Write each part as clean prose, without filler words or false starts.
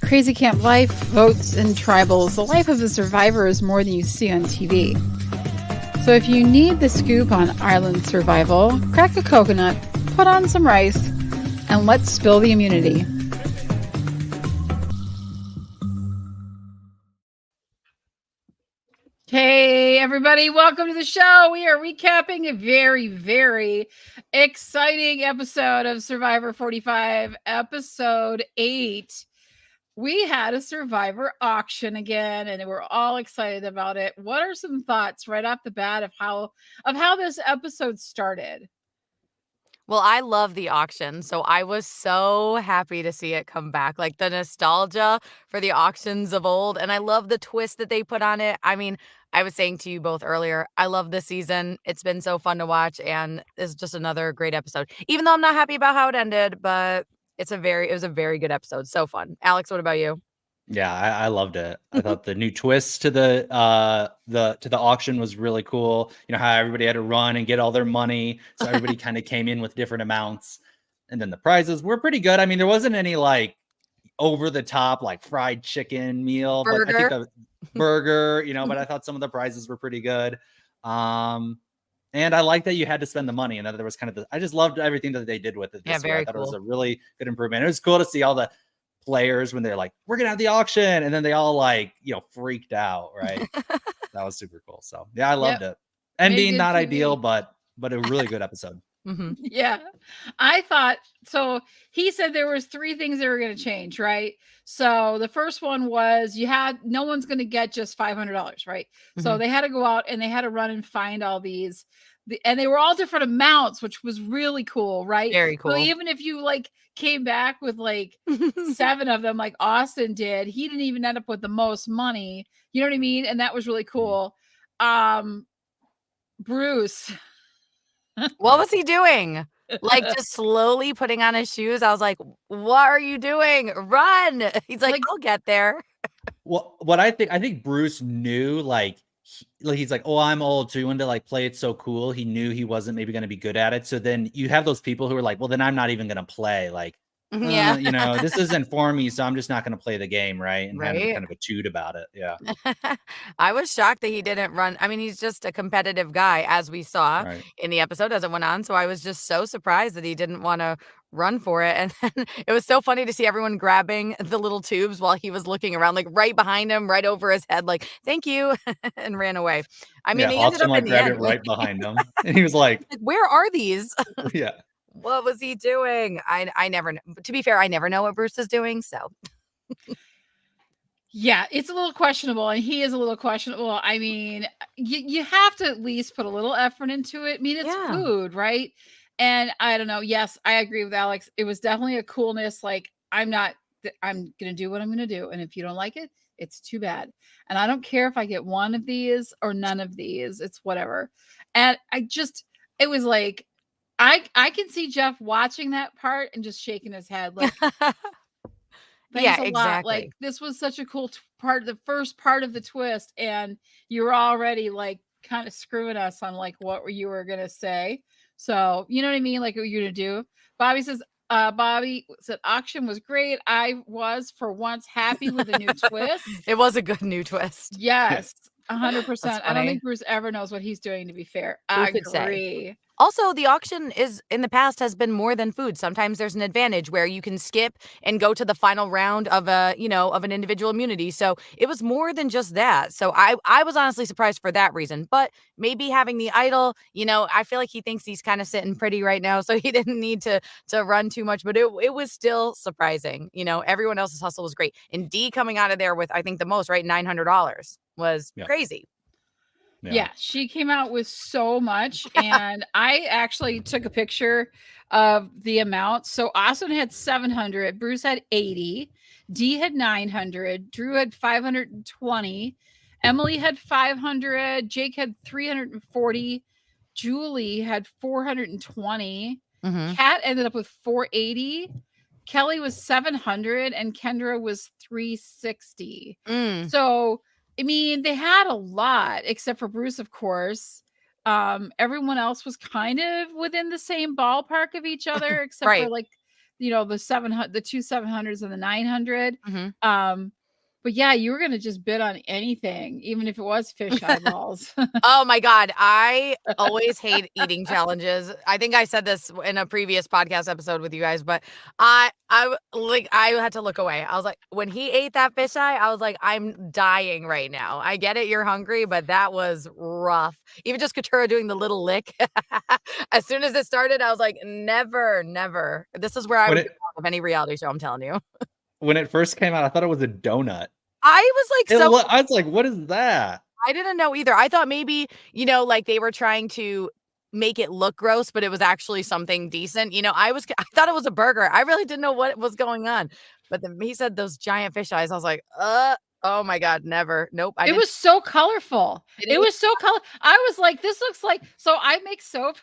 Crazy Camp Life, votes, and tribals. The life of a survivor is more than you see on TV. So if you need the scoop on island survival, crack a coconut, put on some rice, and let's spill the immunity. Hey, everybody, welcome to the show. We are recapping a very, very exciting episode of Survivor 45, episode 8. We had a Survivor auction again, and we're all excited about it. What are some thoughts right off the bat of how this episode started? Well, I love the auction, so I was so happy to see it come back, like the nostalgia for the auctions of old, and I love the twist that they put on it. I mean, I was saying to you both earlier, I love this season. It's been so fun to watch, and it's just another great episode. Even though I'm not happy about how it ended, but it was a very good episode. So fun. Alex, what about you? Yeah, I loved it. I thought the new twist to the auction was really cool. You know how everybody had to run and get all their money, so everybody kind of came in with different amounts, and then the prizes were pretty good. I mean, there wasn't any like over the top like fried chicken meal, but I think the burger, but I thought some of the prizes were pretty good. And I like that you had to spend the money, and that there was kind of I just loved everything that they did with it. This year. I thought it was a really good improvement. It was cool to see all the players when they're like, we're gonna have the auction, and then they all like freaked out, right? That was super cool. So yeah, I loved it. Ending not ideal, but a really good episode. Yeah, I thought so. He said there was 3 things they were going to change, right? So the first one was no one's going to get just $500, right? So they had to go out and they had to run and find all these, and they were all different amounts, which was really cool, right? Very cool. So even if you like came back with like 7 of them, like Austin did, he didn't even end up with the most money. You know what I mean? And that was really cool. Bruce. What was he doing? Like just slowly putting on his shoes. I was like, what are you doing? Run. He's like, I'll get there. Well, what I think Bruce knew, he's like, oh, I'm old, so he wanted to like play it so cool. He knew he wasn't maybe going to be good at it. So then you have those people who are like, well, then I'm not even going to play. Like, this isn't for me, so I'm just not going to play the game, right? And kind of a toot about it. Yeah. I was shocked that he didn't run. I mean, he's just a competitive guy, as we saw in the episode as it went on. So I was just so surprised that he didn't want to run for it. And then it was so funny to see everyone grabbing the little tubes while he was looking around, like right behind him, right over his head, like, thank you, and ran away. I mean, he ended up in the end, it right behind him. And he was like, where are these? Yeah. What was he doing? I never know. To be fair, I never know what Bruce is doing, so. Yeah, it's a little questionable, and he is a little questionable. I mean, you have to at least put a little effort into it. I mean, it's food, right? And I don't know. Yes, I agree with Alex. It was definitely a coolness. Like, I'm going to do what I'm going to do. And if you don't like it, it's too bad. And I don't care if I get one of these or none of these. It's whatever. And it was like, I can see Jeff watching that part and just shaking his head like, thanks a lot. Like, this was such a cool part, the first part of the twist, and you're already like kind of screwing us on like what you were gonna say. So you know what I mean? Like what you're gonna do. Bobby said auction was great. I was for once happy with the new twist. It was a good new twist. Yes. 100%. I don't think Bruce ever knows what he's doing, to be fair. I agree. Also, the auction in the past has been more than food. Sometimes there's an advantage where you can skip and go to the final round of of an individual immunity. So it was more than just that. So I was honestly surprised for that reason. But maybe having the idol, I feel like he thinks he's kind of sitting pretty right now, so he didn't need to run too much. But it was still surprising. Everyone else's hustle was great. And Dee coming out of there with, I think, the most, right? $900 was crazy. Yeah, she came out with so much, and I actually took a picture of the amount. So Austin had 700, Bruce had 80, Dee had 900, Drew had 520, Emily had 500, Jake had 340, Julie had 420, Kat ended up with 480, Kelly was 700, and Kendra was 360. So I mean, they had a lot, except for Bruce, of course. Everyone else was kind of within the same ballpark of each other, except for Right. like, the two 700s and the 900. Mhm. But yeah, you were gonna just bid on anything, even if it was fish eyeballs. Oh my God. I always hate eating challenges. I think I said this in a previous podcast episode with you guys, but I had to look away. I was like, when he ate that fish eye, I was like, I'm dying right now. I get it, you're hungry, but that was rough. Even just Katura doing the little lick. As soon as it started, I was like, never, never. This is where I When would it get off of any reality show, I'm telling you. when it first came out, I thought it was a donut. I was like, so I was like, "What is that?" I didn't know either. I thought maybe, like they were trying to make it look gross, but it was actually something decent. I thought it was a burger. I really didn't know what was going on. But then he said those giant fish eyes. I was like, oh my God, never. Nope. I It didn't. was so colorful. I It didn't was so color I was like, "This looks like." So I make soap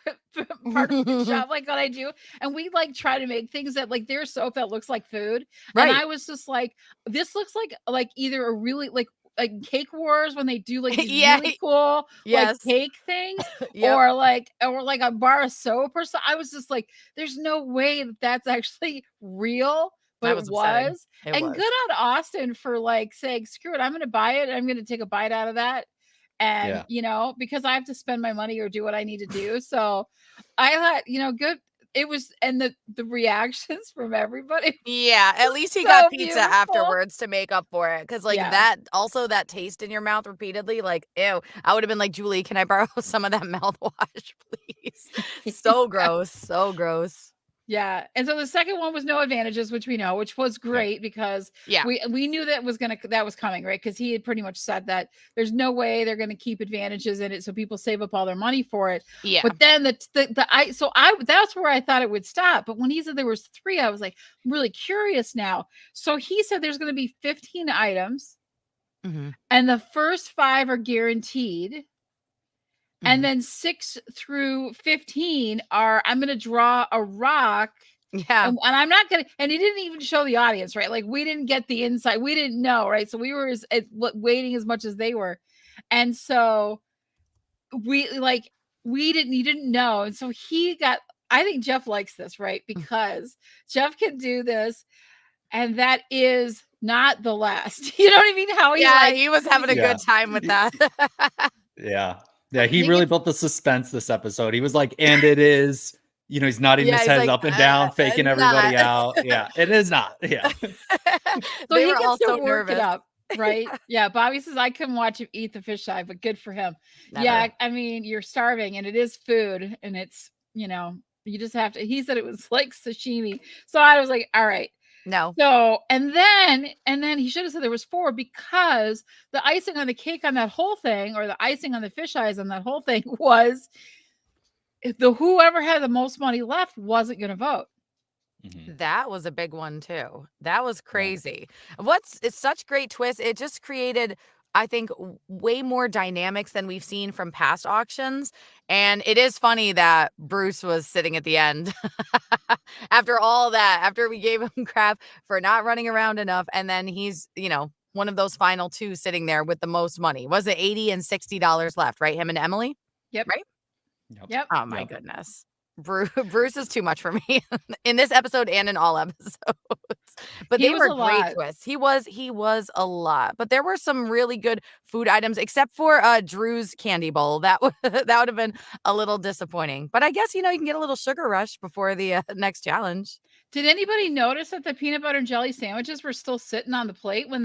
part of the even- job, like, what I do, and we, like, try to make things that, like, there's soap that looks like food, and Right. I was just like, "This looks like either a really like Cake Wars when they do, like, these Yeah. really cool, like, Yes. cake things, Yep. or like a bar of soap or so." I was just like, "There's no way that that's actually real," but That it was upsetting. was. It And was. good on Austin for, like, saying, "Screw it, I'm gonna buy it, and I'm gonna take a bite out of that." And, Yeah. because I have to spend my money or do what I need to do, so I thought, good. It was, and the reactions from everybody Yeah, at was least he got so pizza beautiful. afterwards to make up for it. Cause like, Yeah. that taste in your mouth repeatedly, like, ew. I would've been like, "Julie, can I borrow some of that mouthwash, please?" So gross, so gross. Yeah, and so the second one was no advantages, which we know, which was Yep. great because Yeah, we knew that was coming, right? Because he had pretty much said that there's no way they're going to keep advantages in it, so people save up all their money for it. yeah. But then I that's where I thought it would stop. But when he said there was three, I was like, I'm really curious now. So he said there's going to be 15 items, Mhm, and the first five are guaranteed. And mhm. then 6 through 15 are, I'm going to draw a rock, Yeah. and I'm not gonna, and he didn't even show the audience, right? Like, we didn't get the insight. We didn't know, right? So we were waiting as much as they were. And so we didn't he didn't know. And so I think Jeff likes this, right? Because Jeff can do this, and that is not the last. You know what I mean? How he Yeah, like he was having a Yeah. good time with that. Yeah. Yeah, he he really gets built the suspense this episode. He was like, "And it is," he's nodding Yeah, his he's head like, up and down, faking not." everybody out. Yeah, it is not. Yeah. So They he were gets all to so work it nervous. up, right? Yeah, Bobby says, "I couldn't watch him eat the fish eye, but good for him." Yeah, Never. I mean, you're starving and it is food, and it's, you just have to. He said it was like sashimi. So I was like, all right. No. So, and then he should have said there was four, because the icing on the cake on that whole thing, or the icing on the fish eyes on that whole thing, was if whoever had the most money left wasn't going to vote. Mhm. That was a big one too. That was Yeah. crazy. It's such great twist. It just created, I think, way more dynamics than we've seen from past auctions. And it is funny that Bruce was sitting at the end after all that, after we gave him crap for not running around enough. And then he's, one of those final two sitting there with the most money. Was it $80 and $60 left, right? Him and Emily, Yep. right? Yep. Yep. Oh my Yep. goodness. Bruce is too much for me in this episode and in all episodes. But He they was were a great lot. twists. He was a lot. But there were some really good food items except for Drew's candy bowl. That would that would have been a little disappointing. But I guess you can get a little sugar rush before the next challenge. Did anybody notice that the peanut butter and jelly sandwiches were still sitting on the plate when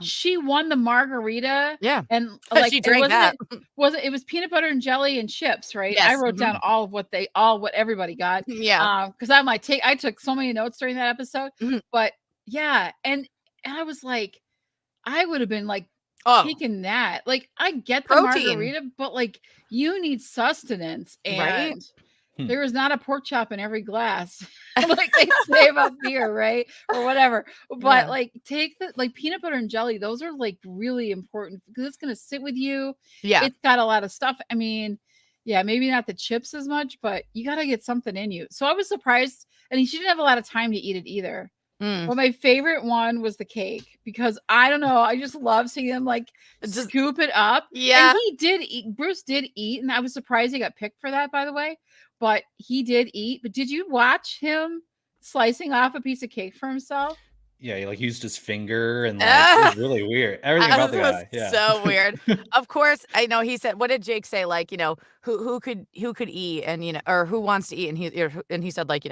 she won the margarita, Yeah. and She it drank that. it was peanut butter and jelly and chips, right? I Yes. wrote down what everybody got. Yeah. Because I took so many notes during that episode. Mhm. But yeah, and I was like, I would have been like Oh, taking that. Like, I get the protein, margarita, but like, you need sustenance, right? and Hmm. there is not a pork chop in every glass. Like they say about beer, right? Or whatever. But Yeah. like, take the peanut butter and jelly, those are like really important because it's gonna sit with you. Yeah. It's got a lot of stuff. I mean, yeah, maybe not the chips as much, but you gotta get something in you. So I was surprised, and she didn't have a lot of time to eat it either. Well, my favorite one was the cake because I don't know, I just love seeing him like Just scoop it up. yeah. And he did eat. Bruce did eat, and I was surprised he got picked for that, by the way. But he did eat. But did you watch him slicing off a piece of cake for himself? Yeah, he like used his finger and like it was really weird. Everything about the was guy. Yeah. so weird. Of course, I know he said, what did Jake say? Like, who could eat and or who wants to eat? And he said, like,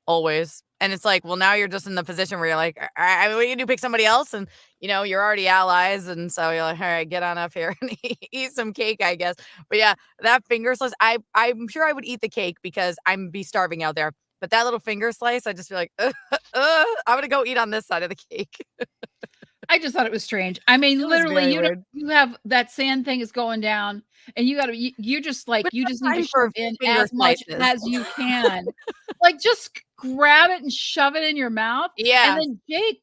always. And it's like, well, now you're just in the position where you're like, all right, I mean, what you do, pick somebody else, and you're already allies, and so you're like, all right, get on up here and eat some cake, I guess. But yeah, that finger slice, I'm sure I would eat the cake because I'm be starving out there. But that little finger slice, I just feel like, I'm gonna go eat on this side of the cake. I just thought it was strange. I mean, It was literally, very weird. you have that sand thing is going down, and you just like We you don't just have need to time for shove in finger as much slices. as you can. Like just grab it and shove it in your mouth. And Yeah, then Jake,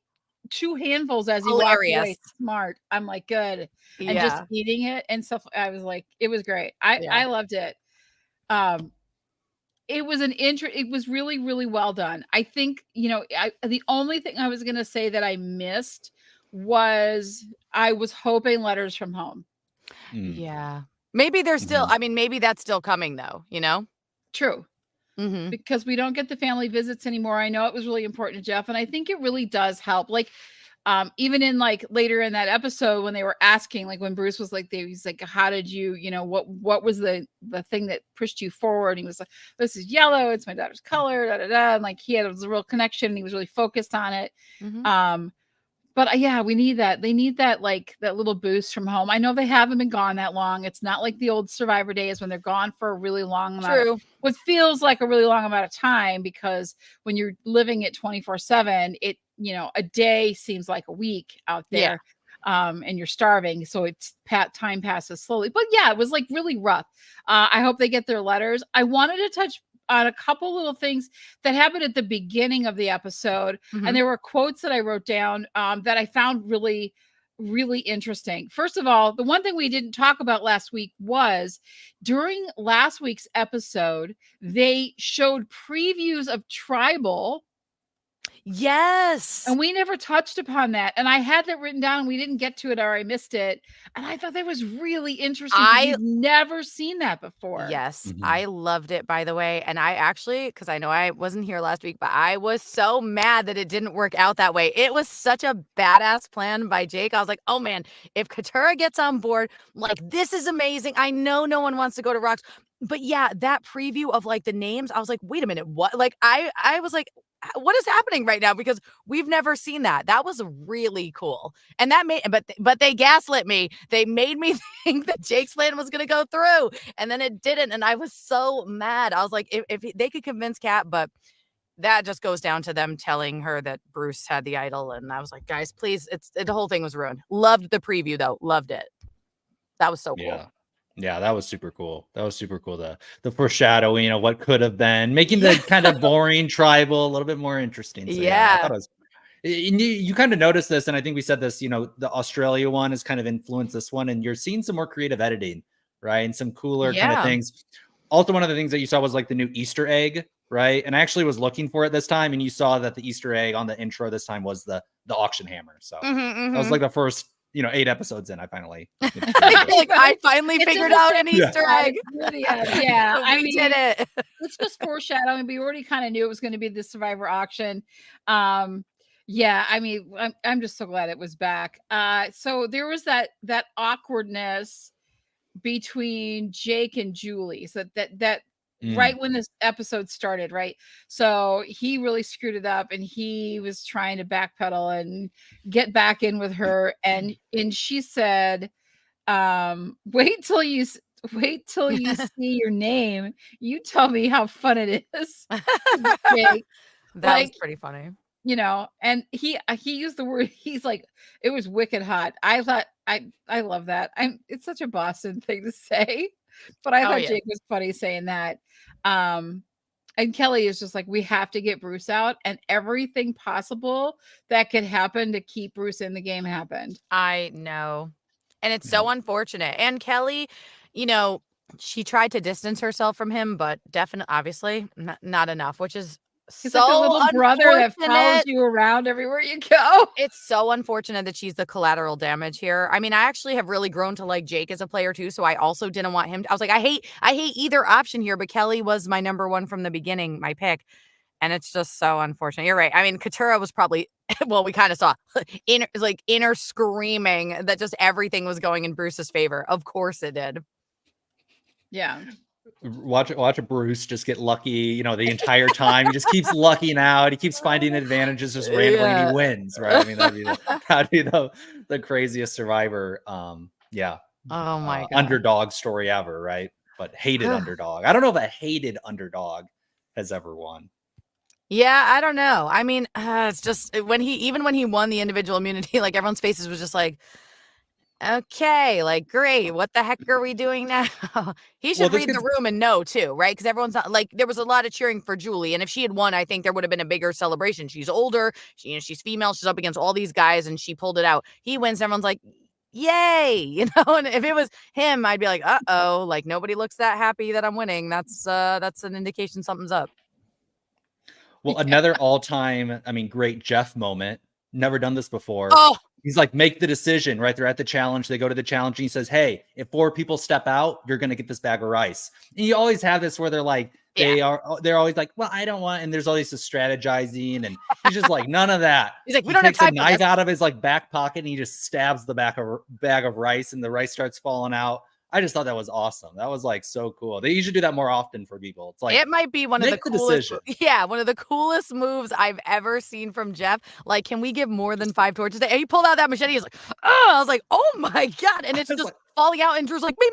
2 handfuls as he walked hilarious. away. Smart. I'm like, good. And just Yeah, eating it and stuff. I was like, it was great. I yeah. I loved it. Um, it was really, really well done. I think, the only thing I was gonna say that I missed was I was hoping Letters from Home. Mm, Yeah. Maybe they're still mhm. I mean, maybe that's still coming though, you know? True, Mhm. because we don't get the family visits anymore. I know it was really important to Jeff, and I think it really does help. Like, even in like later in that episode when they were asking, like when Bruce was like, he's like, how did you, what was the thing that pushed you forward? And he was like, this is yellow, it's my daughter's color, da da da. And like he had a real connection, and he was really focused on it. Mhm. Um, but yeah, we need that. They need that, like that little boost from home. I know they haven't been gone that long. It's not like the old Survivor days when they're gone for a really long amount of True. what feels like a really long amount of time, because when you're living it 24/7, a day seems like a week out Yeah. there. And you're starving, so time passes slowly. But yeah, it was like really rough. I hope they get their letters. I wanted to touch on a couple little things that happened at the beginning of the episode, and Mhm. there were quotes that I wrote down that I found really, really interesting. First of all, the one thing we didn't talk about last week was during last week's episode, they showed previews of Tribal, Yes. and we never touched upon that. And I had that written down. We didn't get to it, or I missed it. And I thought that was really interesting because I we've never seen that before. Yes, Mhm. I loved it, by the way, and I actually, because I know I wasn't here last week, but I was so mad that it didn't work out that way. It was such a badass plan by Jake. I was like, "Oh, man, if Katurah gets on board, like, this is amazing. I know no one wants to go to Rocks." But yeah, that preview of, like, the names, I was like, "Wait a minute, what?" Like, I was like, What is happening right now?" Because we've never seen that. That was really cool, and that made but they gaslit me. They made me think that Jake's plan was gonna go through, and then it didn't, and I was so mad. I was like, if they could convince Kat, but that just goes down to them telling her that Bruce had the idol, and I was like, guys, please, the whole thing was ruined. Loved the preview though, loved it. That was so cool. Yeah. Yeah, that was super cool. That was super cool. The foreshadowing of what could have been, making Yeah, the kind of boring tribal a little bit more interesting. So yeah, I yeah, thought it was you kind of notice this, and I think we said this, the Australia one has kind of influenced this one, and you're seeing some more creative editing, right? And some cooler kind of yeah. things. Also, one of the things that you saw was like the new Easter egg, right? And I actually was looking for it this time, and you saw that the Easter egg on the intro this time was the auction hammer. So that was Mhm, like the first, 8 episodes in. I finally figured mhm. it. Like, I finally It's in figured the out an second Yeah. Easter one. egg. It's near the end. Yeah, I We did mean, it. it's just foreshadowing. We already kind of knew it was going to be the Survivor auction. Um, yeah, I mean, I'm just so glad it was back. So there was that awkwardness between Jake and Julie. So that Mm. right when this episode started, right? So he really screwed it up, and he was trying to backpedal and get back in with her, and she said, wait till you see your name. You tell me how fun it is." Jake, That was like, pretty funny. and he used the word, he's like, it was wicked hot. I thought I love that. It's such a Boston thing to say, but I Oh, thought yeah. Jake was funny saying that. Um, and Kelly is just like, we have to get Bruce out, and everything possible that could happen to keep Bruce in the game happened. I know. And it's Yeah. so unfortunate. And Kelly, you know, she tried to distance herself from him, but definitely, obviously, not enough, which is He's like the So little brother that follows unfortunate. you around everywhere you go. It's so unfortunate that she's the collateral damage here. I mean, I actually have really grown to like Jake as a player too, so I also didn't want him I was like, I hate either option here, but Kelly was my number one from the beginning, my pick. And it's just so unfortunate. You're right. I mean, Katura was probably well, we kind of saw inner screaming that just everything was going in Bruce's favor. Of course it did. Yeah. Watch Bruce just get lucky, the entire time. He just keeps lucking out. He keeps finding advantages just randomly, and he wins, right? I mean, that'd be the craziest Survivor, yeah, Oh my God. underdog story ever, right? But hated underdog. I don't know if a hated underdog has ever won. Yeah, I don't know. I mean, it's just when he won the individual immunity, like everyone's faces was just like, okay, like, great. What the heck are we doing now? He should read the room and know too, right? Because everyone's not like there was a lot of cheering for Julie, and if she had won, I think there would have been a bigger celebration. She's older, she's female, she's up against all these guys, and she pulled it out. He wins, everyone's like, yay, And if it was him, I'd be like, uh-oh, like nobody looks that happy that I'm winning. That's an indication something's up. Well, another all-time, great Jeff moment. Never done this before. Oh, he's like, make the decision, right? They're at the challenge. They go to the challenge and he says, hey, if 4 people step out, you're going to get this bag of rice. And you always have this where they're like, they're always like, well, I don't want, and there's always this strategizing, and he's just like, none of that. He's like, he takes a knife out of his like back pocket and he just stabs the bag of rice, and the rice starts falling out. I just thought that was awesome. That was like so cool. They usually do that more often for people. It's like, it might be one of the coolest. Yeah, one of the coolest moves I've ever seen from Jeff. Like, can we give more than 5 torches? And he pulled out that machete. He's like, oh, I was like, oh my God. And it's just like, falling out. And Drew's like, me.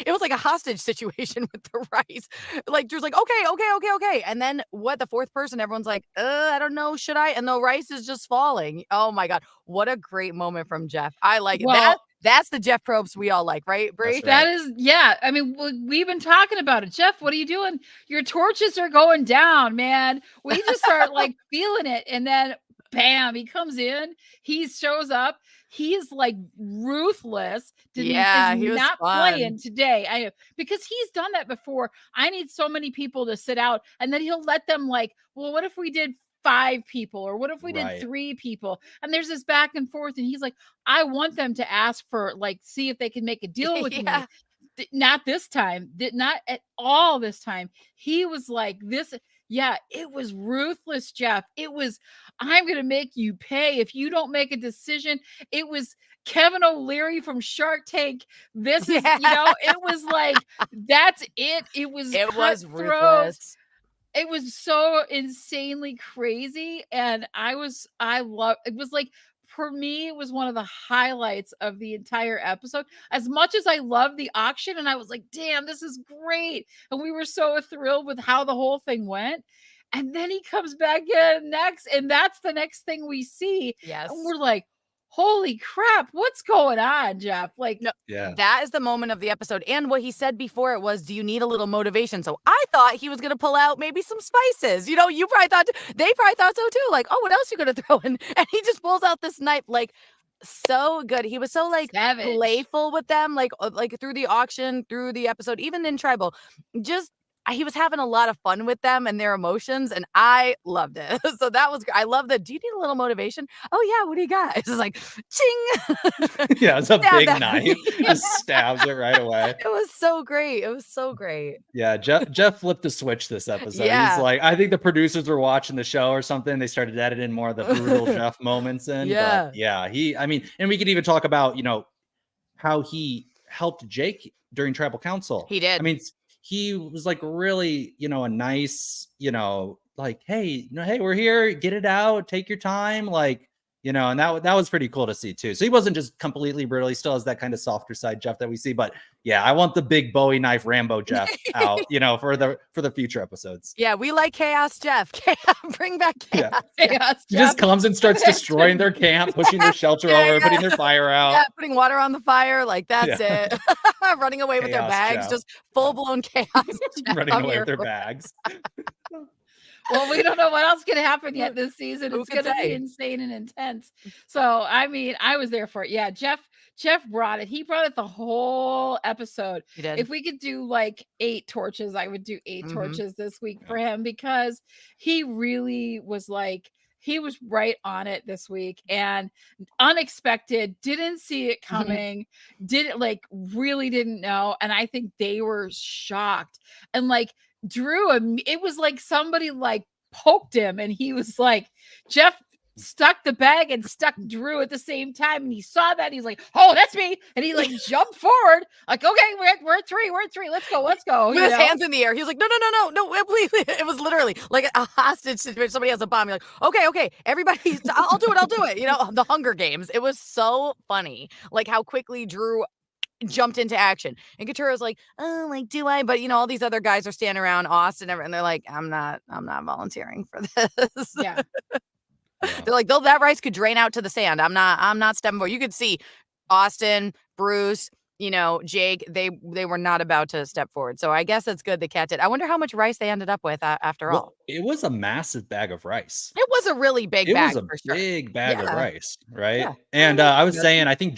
It was like a hostage situation with the rice. Like, Drew's like, okay. And then the 4th person, everyone's like, I don't know. Should I? And the rice is just falling. Oh my God. What a great moment from Jeff. I like it. That's the Jeff Probst we all like, right, Brie? Right. That is, yeah. I mean, we've been talking about it. Jeff, what are you doing? Your torches are going down, man. We just start like feeling it. And then bam, he comes in. He shows up. He's like ruthless. He was not fun. playing today. Because he's done that before. I need so many people to sit out. And then he'll let them like, well, what if we did 5 people, or what if we did 3 people? And there's this back and forth, and he's like, I want them to ask for like, see if they can make a deal with me. Not this time. Not at all this time. He was like this. Yeah, it was ruthless, Jeff. It was, I'm going to make you pay if you don't make a decision. It was Kevin O'Leary from Shark Tank. This is, it was like, that's it. It was ruthless. It was so insanely crazy. And it was like, for me, it was one of the highlights of the entire episode. As much as I loved the auction, and I was like, damn, this is great. And we were so thrilled with how the whole thing went. And then he comes back in next, and that's the next thing we see. Yes. And we're like, holy crap, what's going on, Jeff? Like, no, that is the moment of the episode. And what he said before it was, do you need a little motivation? So I thought he was going to pull out maybe some spices. You probably thought, they probably thought so too. Like, oh, what else are you going to throw in? And he just pulls out this knife, like, so good. He was so like savage. Playful with them, like through the auction, through the episode, even in Tribal, he was having a lot of fun with them and their emotions, and I loved it. So that was, I love that. Do you need a little motivation? Oh yeah, what do you got? It's just like, ching. Yeah, it's a big knife. Just stabs it right away. It was so great. It was so great. Yeah, Jeff flipped the switch this episode. Yeah. He's like, I think the producers were watching the show or something. They started editing more of the brutal Jeff moments in. Yeah. But yeah, and we could even talk about, how he helped Jake during tribal council. He did. I mean, he was like really, a nice, like, hey, hey, we're here, get it out, take your time, like, and that was pretty cool to see too. So he wasn't just completely brutal. He still has that kind of softer side Jeff that we see. But yeah, I want the big Bowie knife Rambo Jeff out, for the future episodes. Yeah, we like Chaos Jeff. Bring back Chaos. Yeah. Chaos he just comes and starts destroying their camp, pushing their shelter over, putting their fire out. Yeah, putting water on the fire. Like, that's it. Running away with their bags. Jeff. Just full-blown chaos. Running away with their bags. Well, we don't know what else can happen yet this season. It's going to be insane and intense. So, I mean, I was there for it. Yeah, Jeff Jeff brought it. He brought it the whole episode. He did. If we could do like 8 torches, I would do 8 torches this week for him, because he really was like, he was right on it this week, and unexpected, didn't see it coming, didn't like, really didn't know. And I think they were shocked. And like Drew, it was like somebody like poked him, and he was like, Jeff stuck the bag and stuck Drew at the same time, and he saw that, and he's like, oh, that's me, and he like jumped forward, like, okay, we're at 3, let's go, with his hands in the air. He was like, no, please. It was literally like a hostage situation. Somebody has a bomb. You're like, okay, everybody, I'll do it. You know, the Hunger Games. It was so funny, like how quickly Drew jumped into action. And Katura's like, oh, like, do I? But you know, all these other guys are standing around Austin, and they're like, I'm not volunteering for this. Yeah. They're like, though that rice could drain out to the sand. I'm not stepping forward. You could see Austin, Bruce, you know, Jake, they were not about to step forward. So I guess it's good the cat did. I wonder how much rice they ended up with after all. It was a massive bag of rice. It was a really big It bag was a for sure. big bag of rice, right? Yeah. And I was saying, I think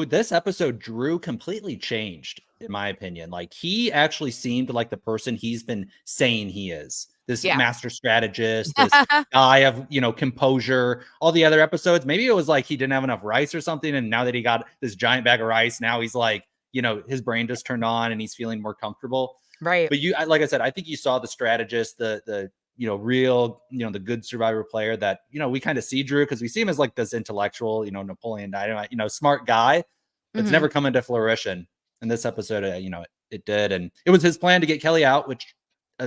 this episode, Drew completely changed, in my opinion. Like, he actually seemed like the person he's been saying he is. This master strategist, this guy of, you know, composure. All the other episodes, maybe it was like he didn't have enough rice or something, and now that he got this giant bag of rice, now he's like, you know, his brain just turned on and he's feeling more comfortable. Right. But like I said, I think you saw the strategist, the you know, real, you know, the good survivor player that, you know, we kind of see Drew, because we see him as like this intellectual, you know, Napoleon Dynamite, you know, smart guy. It's never come into fruition. In this episode, you know, it did. And it was his plan to get Kelly out, which,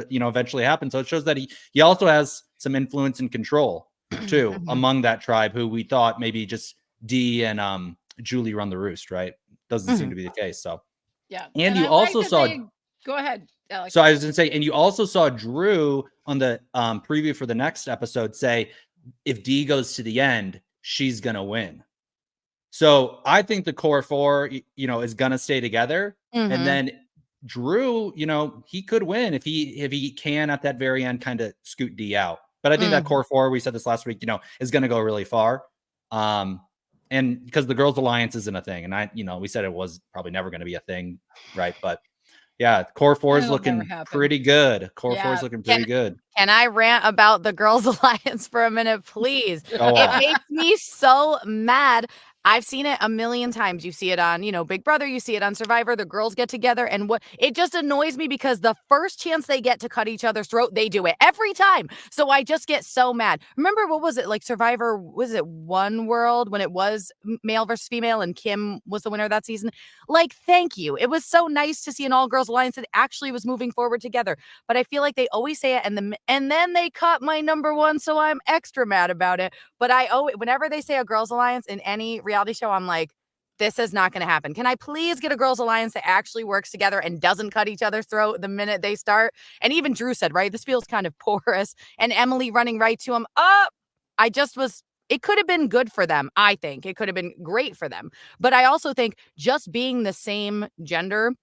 you know, eventually happened. So it shows that he also has some influence and control too among that tribe, who we thought maybe just Dee and Julie run the roost, right? Doesn't seem to be the case. So yeah. And you also saw go ahead, Alex. So I was going to say, and you also saw Drew on the preview for the next episode say, if Dee goes to the end, she's going to win. So I think the core 4, you know, is going to stay together. And then Drew, you know, he could win if he can at that very end kind of scoot Dee out. But I think that core 4, we said this last week, you know, is going to go really far. And because the Girls Alliance isn't a thing, and you know, we said it was probably never going to be a thing, right? But yeah, core 4 is looking pretty good. Core 4 is looking pretty good. Can I rant about the Girls Alliance for a minute, please? It makes me so mad. I've seen it a million times. You see it on, you know, Big Brother. You see it on Survivor. The girls get together, and it just annoys me because the first chance they get to cut each other's throat, they do it every time. So I just get so mad. Remember, what was it like? Survivor, was it One World, when it was male versus female, and Kim was the winner that season? Like, thank you. It was so nice to see an all-girls alliance that actually was moving forward together. But I feel like they always say it, and then they cut my number 1, so I'm extra mad about it. But whenever they say a girls alliance in any reality show, I'm like, this is not going to happen. Can I please get a girls alliance that actually works together and doesn't cut each other's throat the minute they start? And even Drew said, right, this feels kind of porous. And Emily running right to him. It could have been good for them. I think it could have been great for them. But I also think just being the same gender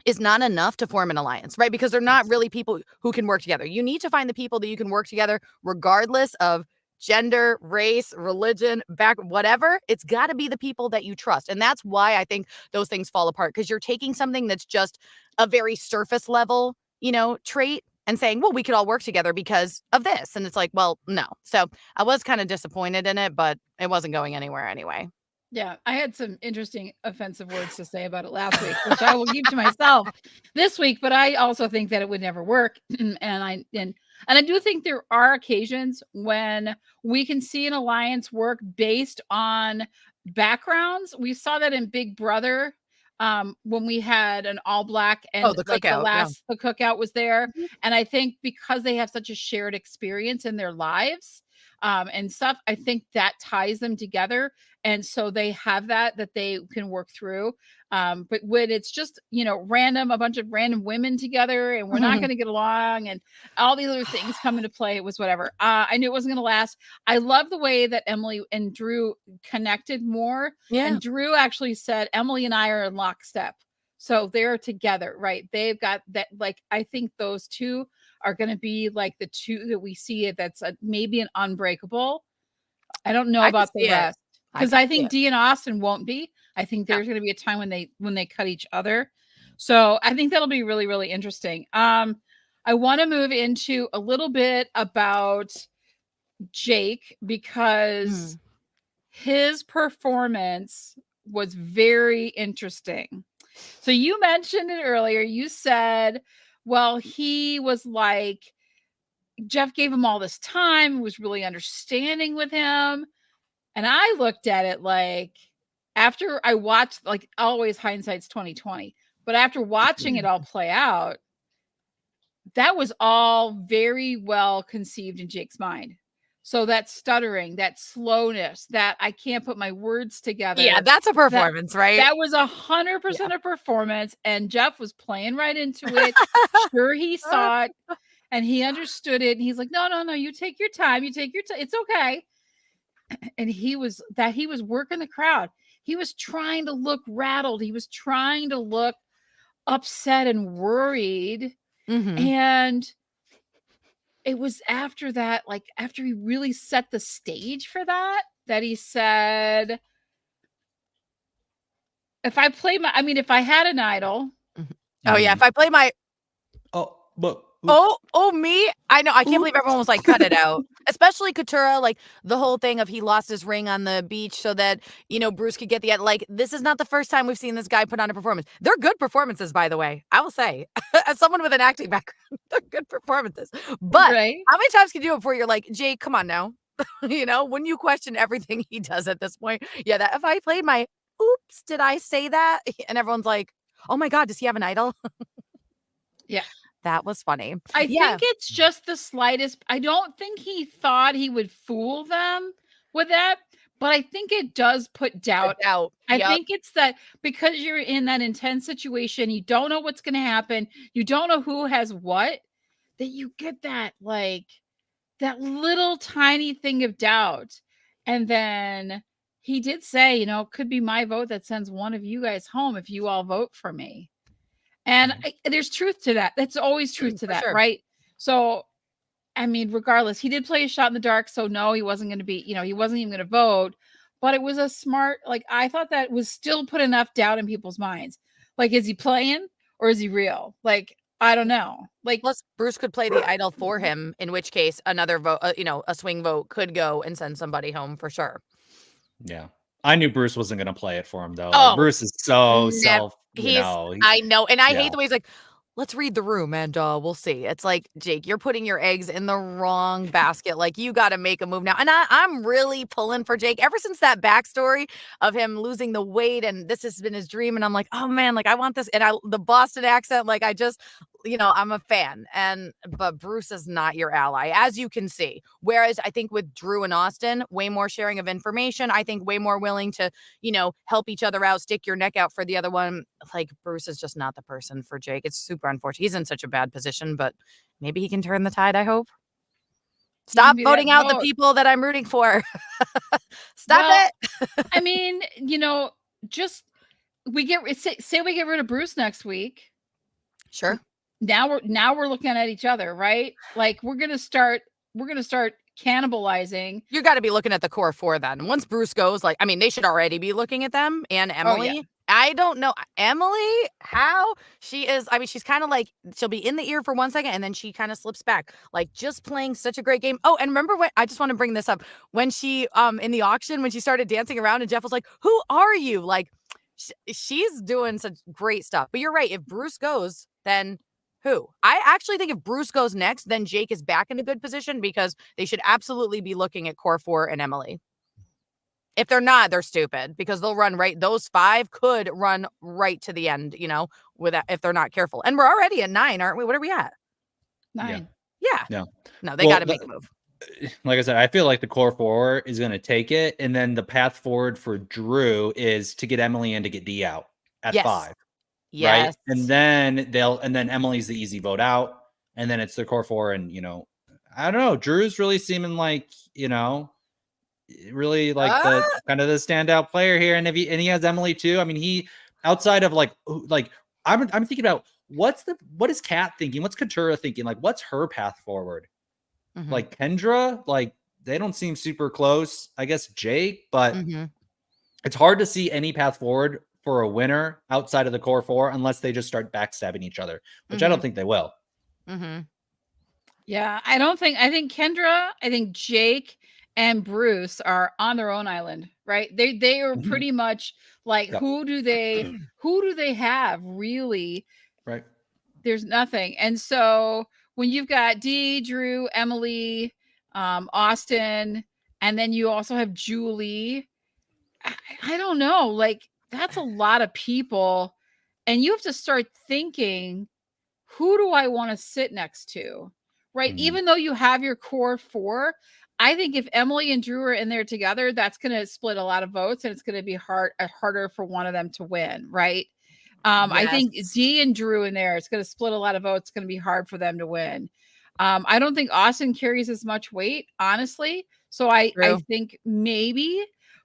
is not enough to form an alliance, right? Because they're not really people who can work together. You need to find the people that you can work together regardless of gender, race, religion, whatever. It's got to be the people that you trust. And that's why I think those things fall apart, because you're taking something that's just a very surface level, you know, trait and saying, well, we could all work together because of this. And it's like, well, no. So I was kind of disappointed in it, but it wasn't going anywhere anyway. Yeah, I had some interesting offensive words to say about it last week, which I will keep to myself this week. But I also think that it would never work, and I do think there are occasions when we can see an alliance work based on backgrounds. We saw that in Big Brother when we had an all black and the cookout, the cookout was there, and I think because they have such a shared experience in their lives and stuff, I think that ties them together. And so they have that they can work through. But when it's just, you know, a bunch of random women together and we're not going to get along and all these other things come into play, it was whatever. I knew it wasn't going to last. I love the way that Emily and Drew connected more. Yeah. And Drew actually said, Emily and I are in lockstep. So they're together, right? They've got that, like, I think those two are going to be like the two that we see that's maybe an unbreakable. I don't know about the rest, because I think Dee and Austin won't be. I think there's going to be a time when they cut each other. So I think that'll be really, really interesting. I want to move into a little bit about Jake because his performance was very interesting. So you mentioned it earlier. You said, well, he was like, Jeff gave him all this time, was really understanding with him. And I looked at it like, after I watched, like, always hindsight's 2020, but after watching it all play out, that was all very well conceived in Jake's mind. So that stuttering, that slowness, that I can't put my words together. Yeah, that's a performance, right? That was 100% a performance, and Jeff was playing right into it. Sure, he saw it, and he understood it, and he's like, "No, no, no, you take your time. You take your time. It's okay." And he was working the crowd. He was trying to look rattled. He was trying to look upset and worried. And it was after that, like after he really set the stage for that, that he said, if I had an idol. Oh yeah, if I play my me. I know. I can't believe everyone was like, cut it out. Especially Couture, like the whole thing of he lost his ring on the beach so that, Bruce could get like, this is not the first time we've seen this guy put on a performance. They're good performances, by the way. I will say, as someone with an acting background, they're good performances. But how many times can you do it before you're like, Jake, come on now? When you question everything he does at this point. Yeah, that if I played my oops, did I say that? And everyone's like, oh my God, does he have an idol? Yeah. That was funny. I think it's just the slightest. I don't think he thought he would fool them with that, but I think it does put doubt. I think it's that because you're in that intense situation, you don't know what's going to happen. You don't know who has what, that you get that, like, that little tiny thing of doubt. And then he did say, could be my vote that sends one of you guys home if you all vote for me. And there's truth to that. That's always truth to that, right? So, I mean, regardless, he did play a shot in the dark. So no, he wasn't going to be, he wasn't even going to vote. But it was a smart, like, I thought that was still put enough doubt in people's minds. Like, is he playing or is he real? Like, I don't know. Like, plus Bruce could play the idol for him, in which case another vote, a swing vote could go and send somebody home for sure. Yeah. I knew Bruce wasn't going to play it for him, though. Like, Bruce is so I know. And I hate the way he's like, let's read the room and we'll see. It's like, Jake, you're putting your eggs in the wrong basket. Like, you got to make a move now. And I'm really pulling for Jake ever since that backstory of him losing the weight. And this has been his dream. And I'm like, oh man, like I want this. And the Boston accent, like I just, I'm a fan. But Bruce is not your ally, as you can see. Whereas I think with Drew and Austin, way more sharing of information. I think way more willing to, help each other out, stick your neck out for the other one. Like, Bruce is just not the person for Jake. It's super unfortunate. He's in such a bad position, but maybe he can turn the tide, I hope. Stop voting out the people that I'm rooting for. Stop it. I mean, just say we get rid of Bruce next week. Sure. Now we're looking at each other, right? Like, we're gonna start cannibalizing. You got to be looking at the core four then. Once Bruce goes, like, I mean, they should already be looking at them and Emily. Oh, yeah. I don't know. Emily, how she is. I mean, she's kind of like, she'll be in the ear for 1 second and then she kind of slips back, like just playing such a great game. Oh, and remember when, I just want to bring this up, when she, in the auction, when she started dancing around and Jeff was like, who are you? Like, she's doing such great stuff. But you're right. If Bruce goes, then who? I actually think if Bruce goes next, then Jake is back in a good position because they should absolutely be looking at core four and Emily. If they're not, they're stupid because they'll run right. Those 5 could run right to the end, if they're not careful. And we're already at 9, aren't we? What are we at? 9. Yeah. No, they got to make a move. Like I said, I feel like the core 4 is going to take it. And then the path forward for Drew is to get Emily in to get D out at 5. Yes. Right. And then Emily's the easy vote out. And then it's the core 4. And, I don't know. Drew's really seeming like, really like the kind of the standout player here. And he has Emily too. I mean, he outside of like I'm thinking about what is Kat thinking? What's Katura thinking? Like, what's her path forward? Mm-hmm. Like Kendra, like they don't seem super close. I guess Jake, but it's hard to see any path forward for a winner outside of the core four unless they just start backstabbing each other, which I don't think they will. Yeah, I think Kendra, I think Jake and Bruce are on their own island, right? They are pretty much like, who do they have really? Right. There's nothing. And so when you've got Dee, Drew, Emily, Austin, and then you also have Julie, I don't know, like, that's a lot of people, and you have to start thinking, who do I want to sit next to? Right? Even though you have your core four, I think if Emily and Drew are in there together, that's going to split a lot of votes, and it's going to be harder for one of them to win, right? I think Dee and Drew in there, it's going to split a lot of votes. It's going to be hard for them to win. I don't think Austin carries as much weight, honestly. So I think maybe,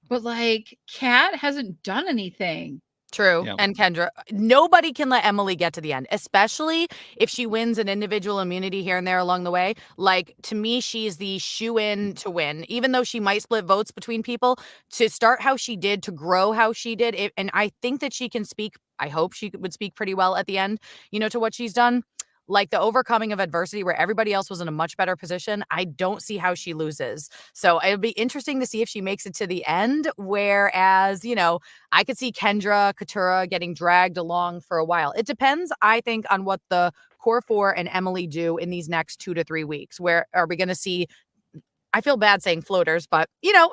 but like, Kat hasn't done anything. True. Yeah. And Kendra, nobody can let Emily get to the end, especially if she wins an individual immunity here and there along the way. Like, to me, she's the shoe-in to win, even though she might split votes between people, to start how she did, to grow how she did. And I think that she can speak. I hope she would speak pretty well at the end, to what she's done. Like, the overcoming of adversity where everybody else was in a much better position, I don't see how she loses. So it'll be interesting to see if she makes it to the end, whereas, I could see Kendra, Katura getting dragged along for a while. It depends, I think, on what the core four and Emily do in these next 2 to 3 weeks. Where are we going to see, I feel bad saying floaters, but,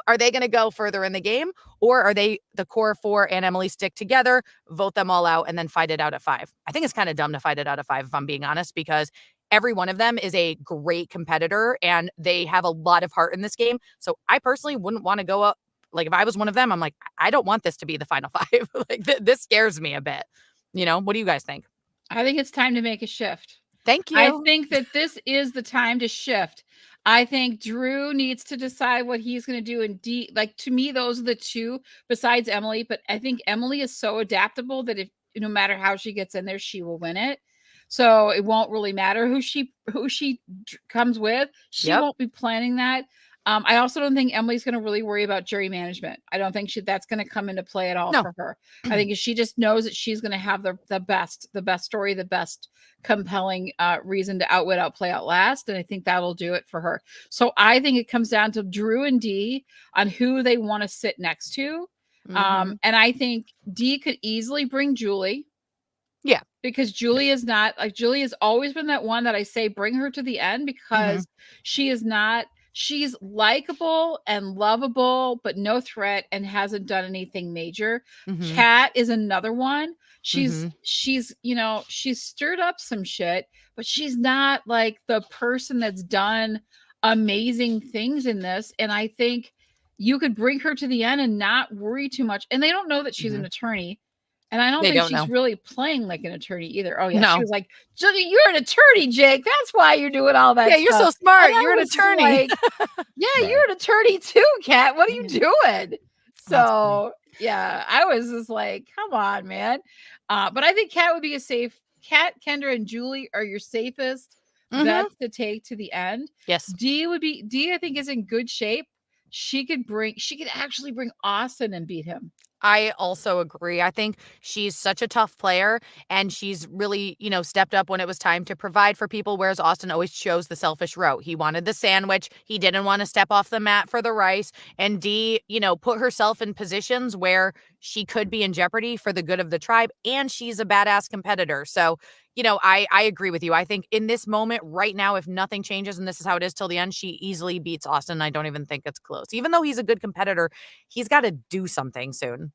are they going to go further in the game, or are they, the core four and Emily, stick together, vote them all out, and then fight it out at 5? I think it's kind of dumb to fight it out at 5, if I'm being honest, because every one of them is a great competitor and they have a lot of heart in this game. So I personally wouldn't want to go up. Like, if I was one of them, I'm like, I don't want this to be the final 5. Like, this scares me a bit. What do you guys think? I think it's time to make a shift. Thank you. I think that this is the time to shift. I think Drew needs to decide what he's going to do. And like, to me, those are the two besides Emily. But I think Emily is so adaptable that if no matter how she gets in there, she will win it. So it won't really matter who she comes with. She won't be planning that. I also don't think Emily's going to really worry about jury management. I don't think that's going to come into play at all for her. I think she just knows that she's going to have the best story, the best compelling reason to outplay, outlast. And I think that'll do it for her. So I think it comes down to Drew and Dee on who they want to sit next to. And I think Dee could easily bring Julie. Yeah. Because Julie is not, like, Julie has always been that one that I say, bring her to the end, because she is not, she's likable and lovable, but no threat and hasn't done anything major. Kat is another one. She's she's stirred up some shit, but she's not like the person that's done amazing things in this. And I think you could bring her to the end and not worry too much. And they don't know that she's an attorney. And I don't think she's really playing like an attorney either. Oh, yeah. No. She was like, you're an attorney, Jake. That's why you're doing all that stuff. You're so smart. You're an attorney. Like, you're an attorney too, Kat. What are you doing? So, yeah, I was just like, come on, man. But I think Kat would be Kat, Kendra, and Julie are your safest bets to take to the end. Yes. Dee, I think, is in good shape. She could actually bring Austin and beat him. I also agree. I think she's such a tough player, and she's really, stepped up when it was time to provide for people, whereas Austin always chose the selfish route. He wanted the sandwich. He didn't want to step off the mat for the rice. And Dee, put herself in positions where she could be in jeopardy for the good of the tribe, and she's a badass competitor. So, I agree with you. I think in this moment right now, if nothing changes and this is how it is till the end, she easily beats Austin. I don't even think it's close. Even though he's a good competitor, he's got to do something soon.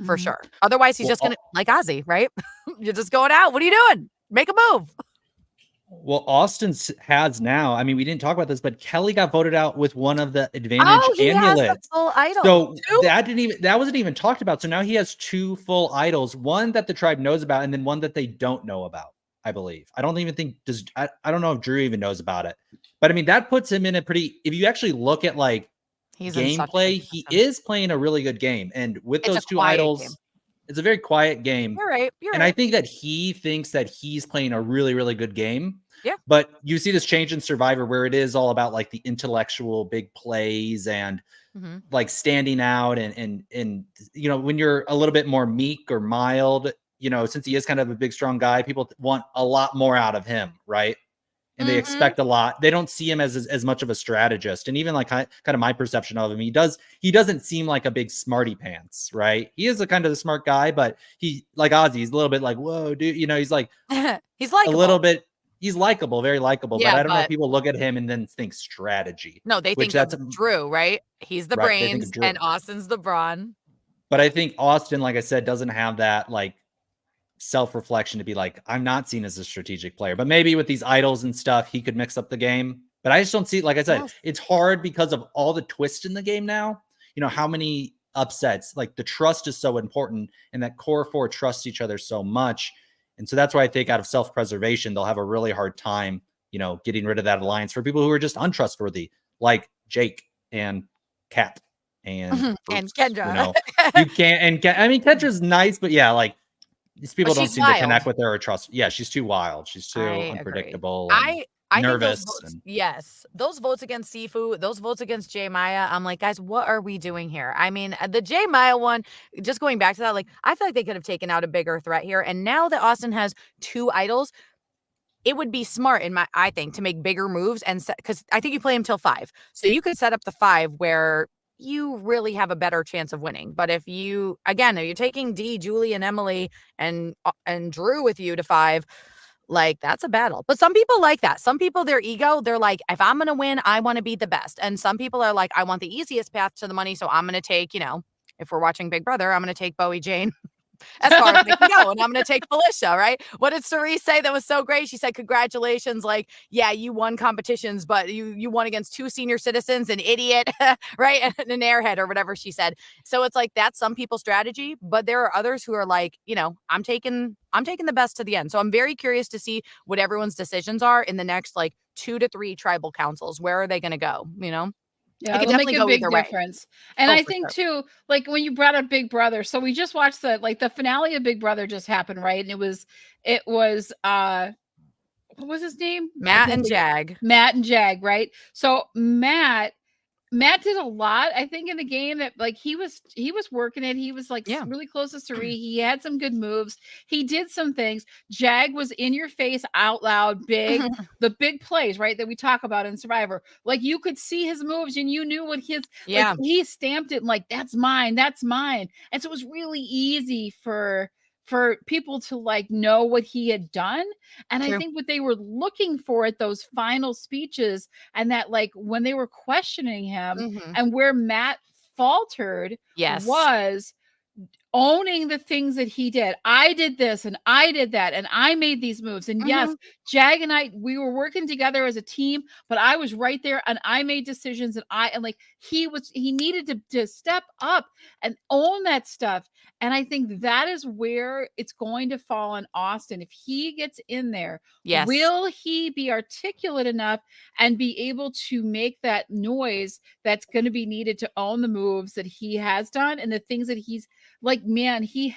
For sure. Otherwise, he's just going to, like Ozzy, right? You're just going out. What are you doing? Make a move. Well, Austin has now. I mean, we didn't talk about this, but Kelly got voted out with one of the advantage amulets. Full idol. So that wasn't even talked about. So now he has 2 full idols, one that the tribe knows about, and then one that they don't know about, I believe. I don't even think I don't know if Drew even knows about it. But I mean, that puts him in a pretty, if you actually look at like gameplay, he is playing a really good game. And with those 2 idols, it's a very quiet game. You're right. I think that he thinks that he's playing a really, really good game. Yeah. But you see this change in Survivor where it is all about like the intellectual big plays and like standing out and you know, when you're a little bit more meek or mild, you know, since he is kind of a big strong guy, people want a lot more out of him, right? And they expect a lot. They don't see him as much of a strategist. And even like kind of my perception of him, he doesn't seem like a big smarty pants, right? He is a kind of the smart guy, but he, like Ozzy, he's a little bit like, whoa, dude, you know, he's like He's a little likable. bit, he's likable, very likable, but Yeah, I don't know if but people look at him and then think strategy, no, they which think of that's Drew, right? He's the right. They think brains of Drew. and Austin's the brawn. But I think Austin, like I said, doesn't have that like self-reflection to be like, I'm not seen as a strategic player, but maybe with these idols and stuff, he could mix up the game. But I just don't see, like I said, Yes. it's hard because of all the twists in the game now. You know, how many upsets, like the trust is so important and that core four trusts each other so much. And so that's why I think out of self-preservation, they'll have a really hard time, you know, getting rid of that alliance for people who are just untrustworthy, like Jake and Kat and And Bruce. Kendra. You know, you can't, I mean, Kendra's nice, but yeah, like, these But people don't she's seem to wild. connect with her or trust. Yeah, she's too wild. She's too I agree. unpredictable and I think those nervous. votes, And yes, those votes against Sifu, those votes against J Maya, I'm like, guys, what are we doing here? I mean, the J Maya one, just going back to that, like, I feel like they could have taken out a bigger threat here. And now that Austin has 2 idols, it would be smart I think, to make bigger moves and because I think you play him till 5. So you could set up the 5 where you really have a better chance of winning. But if you're taking D, Julie, and Emily and Drew with you to 5, like, that's a battle. But some people like that. Some people, their ego, they're like, if I'm going to win, I want to be the best. And some people are like, I want the easiest path to the money. So I'm going to take, if we're watching Big Brother, I'm going to take Bowie Jane as far as they can go. And I'm going to take Felicia, right? What did Cerise say that was so great? She said, congratulations. Like, yeah, you won competitions, but you won against 2 senior citizens, an idiot, right? And an airhead or whatever she said. So it's like, that's some people's strategy, but there are others who are like, I'm taking the best to the end. So I'm very curious to see what everyone's decisions are in the next like 2 to 3 tribal councils. Where are they going to go? It Yeah, could it'll make definitely a go big either way. difference. And Oh, I for think sure. too, like when you brought up Big Brother, so we just watched the finale of Big Brother just happened, right? And it was what was his name? I Matt can't and think. Jag. Matt and Jag, right? So Matt did a lot, I think, in the game that like he was working it. He was like really close to Suri. He had some good moves. He did some things. Jag was in your face, out loud, big, the big plays, right? That we talk about in Survivor. Like you could see his moves and you knew what like he stamped it and like that's mine, that's mine. And so it was really easy for people to like know what he had done. And I think what they were looking for at those final speeches and that like when they were questioning him and where Matt faltered was owning the things that he did. I did this and I did that and I made these moves. And yes, Jag and I, we were working together as a team, but I was right there and I made decisions and like he needed to step up and own that stuff. And I think that is where it's going to fall on Austin. If he gets in there, will he be articulate enough and be able to make that noise that's going to be needed to own the moves that he has done and the things that he's like, man, he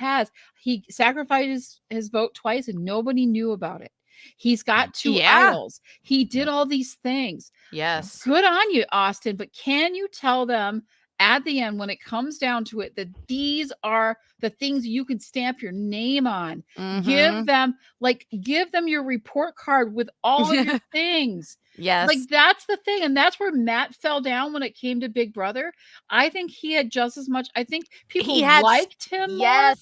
sacrificed his vote twice and nobody knew about it. He's got 2 idols. He did all these things. Yes. Good on you, Austin. But can you tell them at the end, when it comes down to it, that these are the things you can stamp your name on? Give them your report card with all of your things. Yes. Like that's the thing. And that's where Matt fell down when it came to Big Brother. I think he had just as much. I think people liked him more.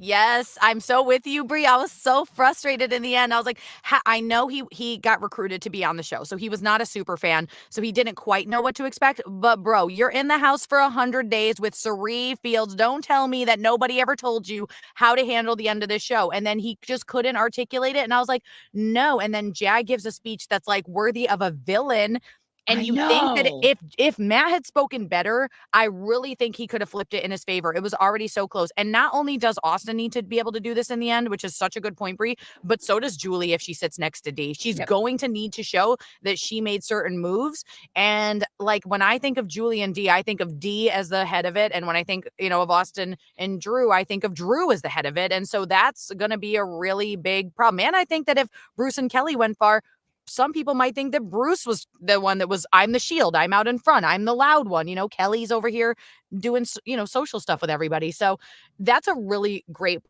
Yes, I'm so with you, Brie. I was so frustrated in the end. I was like, I know he got recruited to be on the show, so he was not a super fan, so he didn't quite know what to expect. But bro, you're in the house for 100 days with Sari Fields. Don't tell me that nobody ever told you how to handle the end of this show. And then he just couldn't articulate it, and I was like, no. And then Jag gives a speech that's like worthy of a villain. And you think that if Matt had spoken better, I really think he could have flipped it in his favor. It was already so close. And not only does Austin need to be able to do this in the end, which is such a good point, Brie, but so does Julie if she sits next to D. She's going to need to show that she made certain moves. And like when I think of Julie and D, I think of D as the head of it. And when I think, of Austin and Drew, I think of Drew as the head of it. And so that's going to be a really big problem. And I think that if Bruce and Kelly went far, some people might think that Bruce was the one that was, I'm the shield, I'm out in front, I'm the loud one, you know, Kelly's over here doing, you know, social stuff with everybody. So that's a really great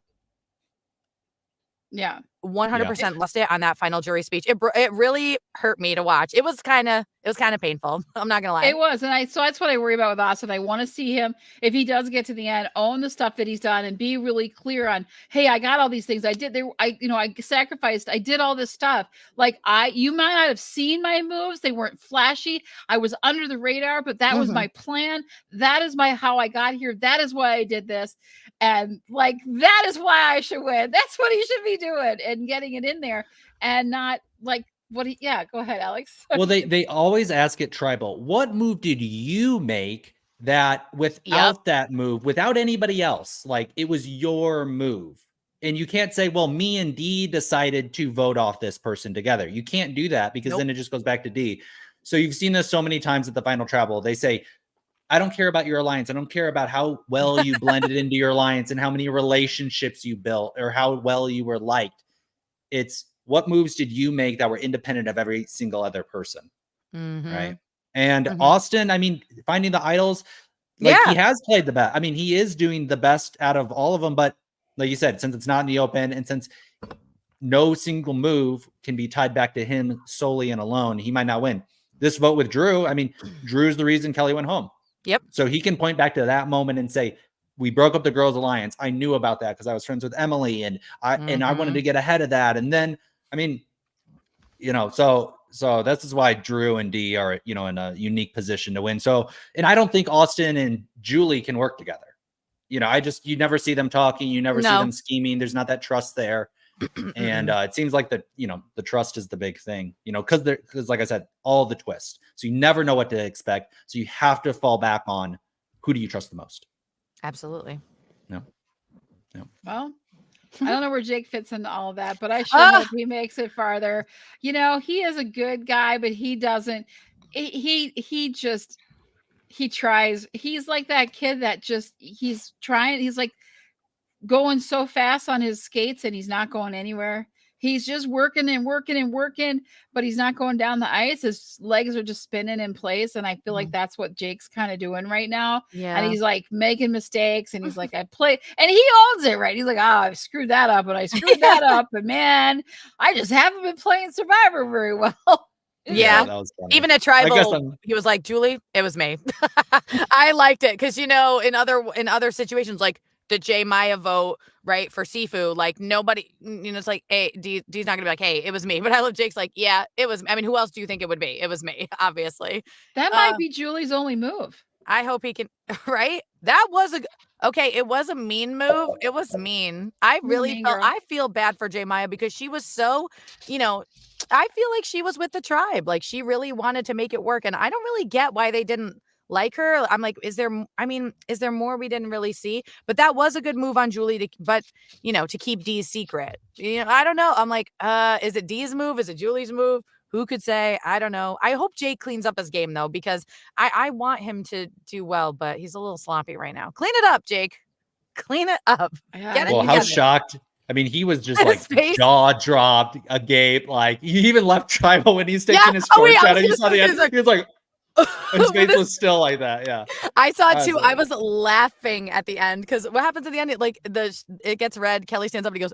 Yeah. 100% lost it on that final jury speech. It really hurt me to watch. It was kind of painful. I'm not gonna lie. It was, and so that's what I worry about with Austin. I want to see him, if he does get to the end, own the stuff that he's done and be really clear on, hey, I got all these things. I did I sacrificed, I did all this stuff. Like you might not have seen my moves. They weren't flashy. I was under the radar, but that was my plan. That is how I got here. That is why I did this. And like, that is why I should win. That's what he should be doing and getting it in there, and not like go ahead, Alex. Well, they always ask at tribal, what move did you make that without that move, without anybody else, like it was your move? And you can't say, well, me and D decided to vote off this person together. You can't do that, because then it just goes back to D. So you've seen this so many times at the final tribal. They say, I don't care about your alliance. I don't care about how well you blended into your alliance and how many relationships you built or how well you were liked. It's what moves did you make that were independent of every single other person? Right. And Austin, I mean, finding the idols, like he has played the best. I mean, he is doing the best out of all of them. But like you said, since it's not in the open and since no single move can be tied back to him solely and alone, he might not win. This vote with Drew, I mean, Drew's the reason Kelly went home. Yep. So he can point back to that moment and say, we broke up the girls' alliance. I knew about that because I was friends with Emily, and I wanted to get ahead of that. And then, I mean, you know, so this is why Drew and D are, you know, in a unique position to win. So, and I don't think Austin and Julie can work together. You know, you never see them talking. You never see them scheming. There's not that trust there. And it seems like you know, the trust is the big thing, you know, because like I said, all the twists. So you never know what to expect. So you have to fall back on, who do you trust the most? Absolutely. No. Well, I don't know where Jake fits into all of that, but I sure hope he makes it farther. You know, he is a good guy, but he doesn't. He tries. He's like that kid that he's trying. He's like going so fast on his skates and he's not going anywhere. He's just working and working and working, but he's not going down the ice. His legs are just spinning in place. And I feel like that's what Jake's kind of doing right now. Yeah. And he's like making mistakes and he's like, I play, and he owns it, right? He's like, I screwed that up and I screwed that up. And man, I just haven't been playing Survivor very well. Yeah. That was funny. Even at tribal, he was like, Julie, it was me. I liked it. Cause you know, in other situations, like the J Maya vote, right, for Sifu, like nobody, you know, it's like, hey, D's not gonna be like, hey, it was me. But I love Jake's like, yeah, it was. I mean, who else do you think it would be? It was me, obviously. That might be Julie's only move. I hope he can, right? That was okay. It was a mean move. It was mean. I really I feel bad for J Maya because she was so, you know, I feel like she was with the tribe. Like she really wanted to make it work. And I don't really get why they didn't like her. I'm like, is there more we didn't really see? But that was a good move on Julie to keep D's secret. You know, I don't know. I'm like, is it D's move? Is it Julie's move? Who could say? I don't know. I hope Jake cleans up his game though, because I want him to do well, but he's a little sloppy right now. Clean it up, Jake. Clean it up. Yeah, well, how shocked. I mean, he was just like jaw dropped, agape. Like he even left tribal when he's taking his torch out, and you saw the end. He was like, his face was still like that. Yeah, I saw it too. I was laughing at the end because what happens at the end? It gets red. Kelly stands up and he goes,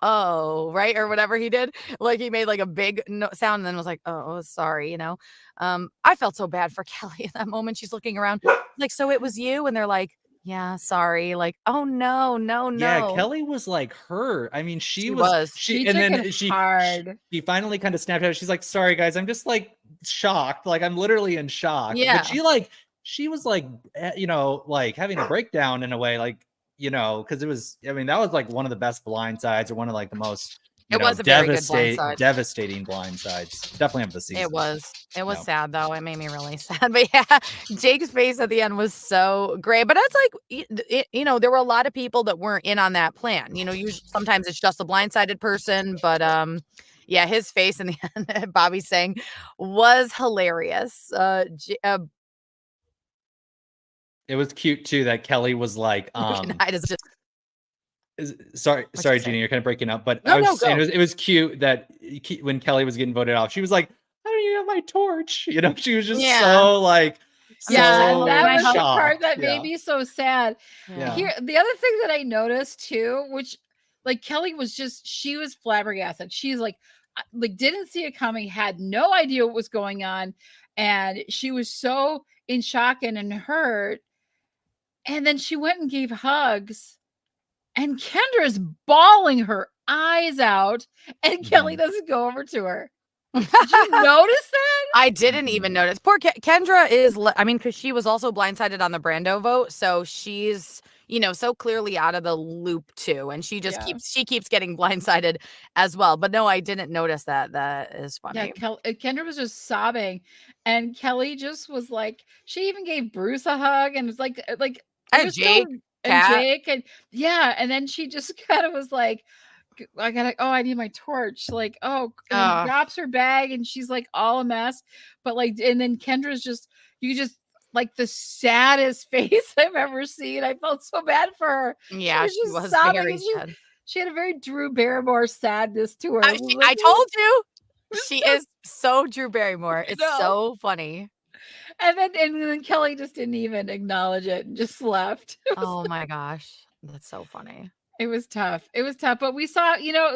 "Oh, right," or whatever he did. Like he made like a big sound and then was like, "Oh, sorry," you know. I felt so bad for Kelly in that moment. She's looking around like, "So it was you?" And they're like, yeah, sorry. Like, oh no. Yeah, Kelly was like hurt. I mean, she took it hard. She finally kind of snapped out. She's like, sorry guys, I'm just like shocked. Like I'm literally in shock. Yeah. But she was like, you know, like having a breakdown in a way, like, you know, because that was like one of the best blind sides or one of like the most was a very good blind side. Devastating blind sides. Definitely of the season. It was sad though. It made me really sad. But yeah, Jake's face at the end was so great. But that's like, you know, there were a lot of people that weren't in on that plan. You know, usually sometimes it's just a blindsided person. But yeah, his face in the end, Bobby's saying, was hilarious. It was cute too that Kelly was like, Sorry, What'd you say? Jeannie, you're kind of breaking up, but No, I was no, just saying go. it was cute that when Kelly was getting voted off, she was like, "I don't even have my torch." You know, she was just Yeah. so like I'm just I'm Yeah, hoping that so I was help. the part shocked. that made Yeah, me so sad. Yeah. yeah. Here, the other thing that I noticed too, which like Kelly was just she was flabbergasted. She's like didn't see it coming, had no idea what was going on, and she was so in shock and hurt. And then she went and gave hugs, and Kendra's bawling her eyes out, and Kelly Mhm. doesn't go over to her. Did you notice that? I didn't Mhm. even notice. Poor Kendra is, I mean, because she was also blindsided on the Brando vote, so she's, so clearly out of the loop too, and she just Yeah. keeps getting blindsided as well. But no, I didn't notice that. That is Yeah, funny. Kendra was just sobbing, and Kelly just was like, she even gave Bruce a hug, and it's like it And was so, Jake, and Cat, Jake, and yeah, and then she just kind of was like, I gotta, oh, I need my torch, like, oh, and then uh, drops her bag, and she's like all a mess, but like, and then Kendra's just, you just like the saddest face I've ever seen. I felt so bad for her. She yeah, was she just was sobbing, very and sad. she had a very Drew Barrymore sadness to her. It was like, I told you, it was she so, is so Drew Barrymore. I It's know. so funny. And then Kelly just didn't even acknowledge it and just left. Oh my gosh, that's so funny. It was tough. It was tough, but we saw,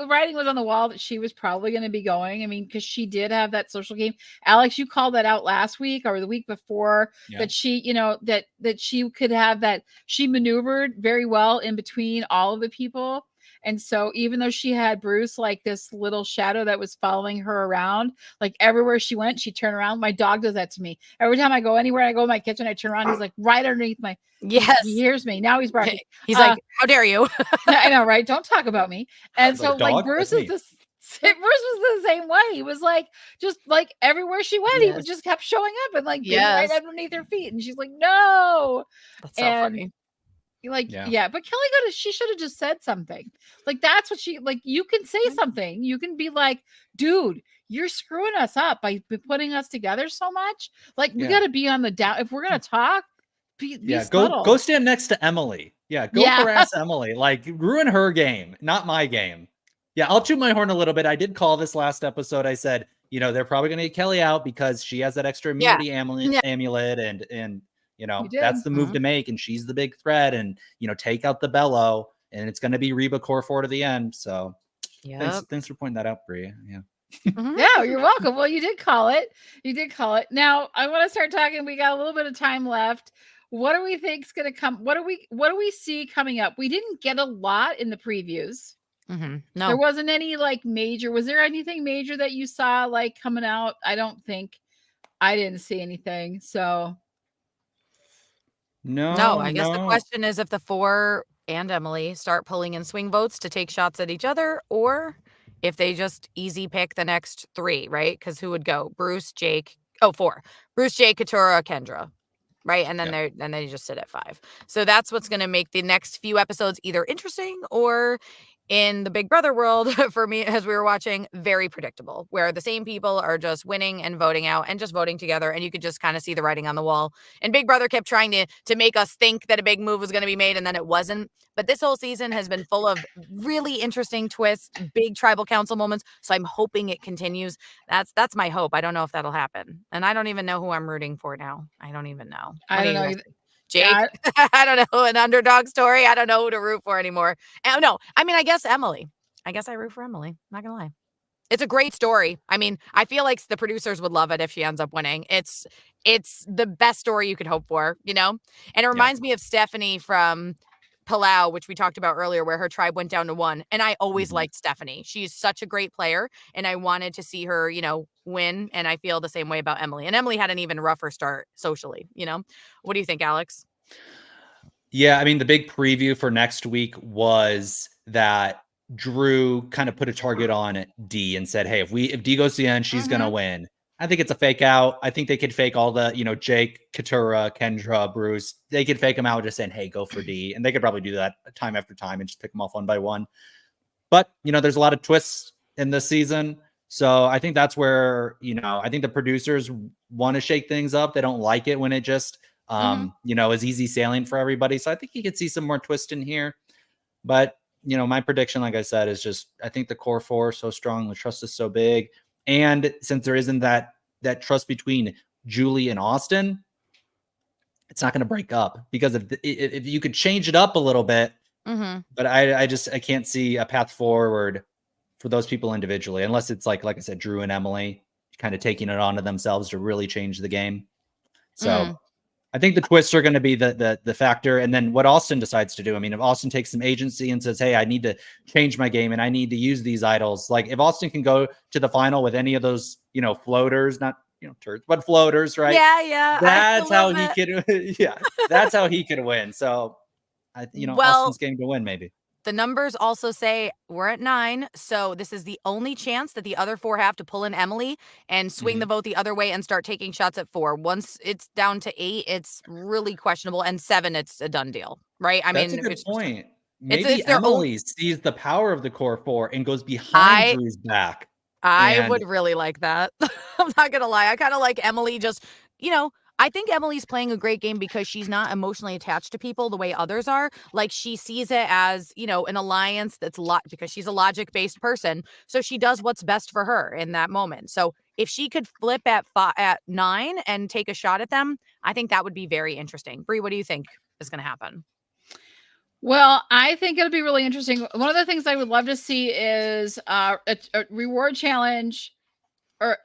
writing was on the wall that she was probably going to be going. I mean, because she did have that social game. Alex, you called that out last week or the week before Yeah. that she, that she could have that she maneuvered very well in between all of the people. And so even though she had Bruce like this little shadow that was following her around, like everywhere she went, she turned around. My dog does that to me. Every time I go anywhere, I go in my kitchen, I turn around, he's like right underneath my he Yes, hears me. Now he's barking. he's like, "How dare you?" I know, right? Don't talk about me. And It's like so, like, dog. That's me. Bruce was the same way. He was like, just like everywhere she went, he Yes, just kept showing up and like being right yes, underneath her feet. And she's like, no. that's so And funny. like, Yeah. yeah, but Kelly she should have just said something. Like, that's what like, you can say something. You can be like, dude, you're screwing us up by putting us together so much. Like, we Yeah. got to be on the down. If we're going to talk, be Yeah. Go subtle. stand next to Emily. Yeah. Go Yeah. harass Emily. Like ruin her game, not my game. Yeah. I'll toot my horn a little bit. I did call this last episode. I said, they're probably going to get Kelly out because she has that extra Yeah, immunity yeah, amulet and You did. that's the move Mhm. to make. And she's the big threat and, take out the bellow and it's going to be Reba core 4 to the end. So yep. thanks for pointing that out, Bria. Yeah. Mhm. Yeah, you're welcome. Well, you did call it. You did call it. Now, I want to start talking. We got a little bit of time left. What do we think's going to come? What do we see coming up? We didn't get a lot in the previews. Mhm. There No, wasn't any like major. Was there anything major that you saw like coming out? I don't think I didn't see anything. So, no. No, I guess the no. question is if the 4 and Emily start pulling in swing votes to take shots at each other, or if they just easy pick the next 3, right? Because who would go? Bruce, Jake. Oh, 4. Bruce, Jake, Katura, Kendra. Right. And then they just sit at 5. So that's what's going to make the next few episodes either interesting or in the Big Brother world, for me, as we were watching, very predictable, where the same people are just winning and voting out and just voting together. And you could just kind of see the writing on the wall. And Big Brother kept trying to make us think that a big move was going to be made, and then it wasn't. But this whole season has been full of really interesting twists, big tribal council moments. So I'm hoping it continues. That's my hope. I don't know if that'll happen. And I don't even know who I'm rooting for now. I don't even know. What I do don't you know. guys think? Jake? Yeah, I don't know. An underdog story. I don't know who to root for anymore. No, I mean, I guess Emily. I guess I root for Emily. Not gonna lie. It's a great story. I mean, I feel like the producers would love it if she ends up winning. It's the best story you could hope for, And it reminds me of Stephanie from Palau, which we talked about earlier, where her tribe went down to 1. And I always liked Stephanie. She's such a great player, and I wanted to see her, win. And I feel the same way about Emily. And Emily had an even rougher start socially, What do you think, Alex? Yeah, I mean, the big preview for next week was that Drew kind of put a target on D and said, "Hey, if D goes to the end, she's gonna win." I think it's a fake out. I think they could fake all the, Jake, Katura, Kendra, Bruce. They could fake them out just saying, "Hey, go for D," and they could probably do that time after time and just pick them off one by one. But there's a lot of twists in this season, so I think that's where I think the producers want to shake things up. They don't like it when it just is easy sailing for everybody. So I think you could see some more twist in here. But my prediction, like I said, is just I think the core four is so strong, the trust is so big, and since there isn't that trust between Julie and Austin, it's not going to break up because if you could change it up a little bit, but I can't see a path forward for those people individually, unless it's like I said, Drew and Emily kind of taking it onto themselves to really change the game. So I think the twists are going to be the factor, and then what Austin decides to do. I mean, if Austin takes some agency and says, "Hey, I need to change my game and I need to use these idols," like if Austin can go to the final with any of those, floaters, not turds, but floaters, right? Yeah. That's how he could. Yeah, that's how he could win. So, Austin's game to win, maybe. The numbers also say we're at 9, so this is the only chance that the other 4 have to pull in Emily and swing the vote the other way and start taking shots at 4. Once it's down to 8, it's really questionable, and 7, it's a done deal, right? I That's mean, a good it's point. it's Maybe their own. Emily sees the power of the core four and goes behind Drew's back. I And would really like that. I'm not gonna lie. I kind of like Emily just, I think Emily's playing a great game because she's not emotionally attached to people the way others are. Like she sees it as, an alliance that's because she's a logic-based person. So she does what's best for her in that moment. So if she could flip at 9 and take a shot at them, I think that would be very interesting. Bree, what do you think is going to happen? Well, I think it'll be really interesting. One of the things I would love to see is a reward challenge or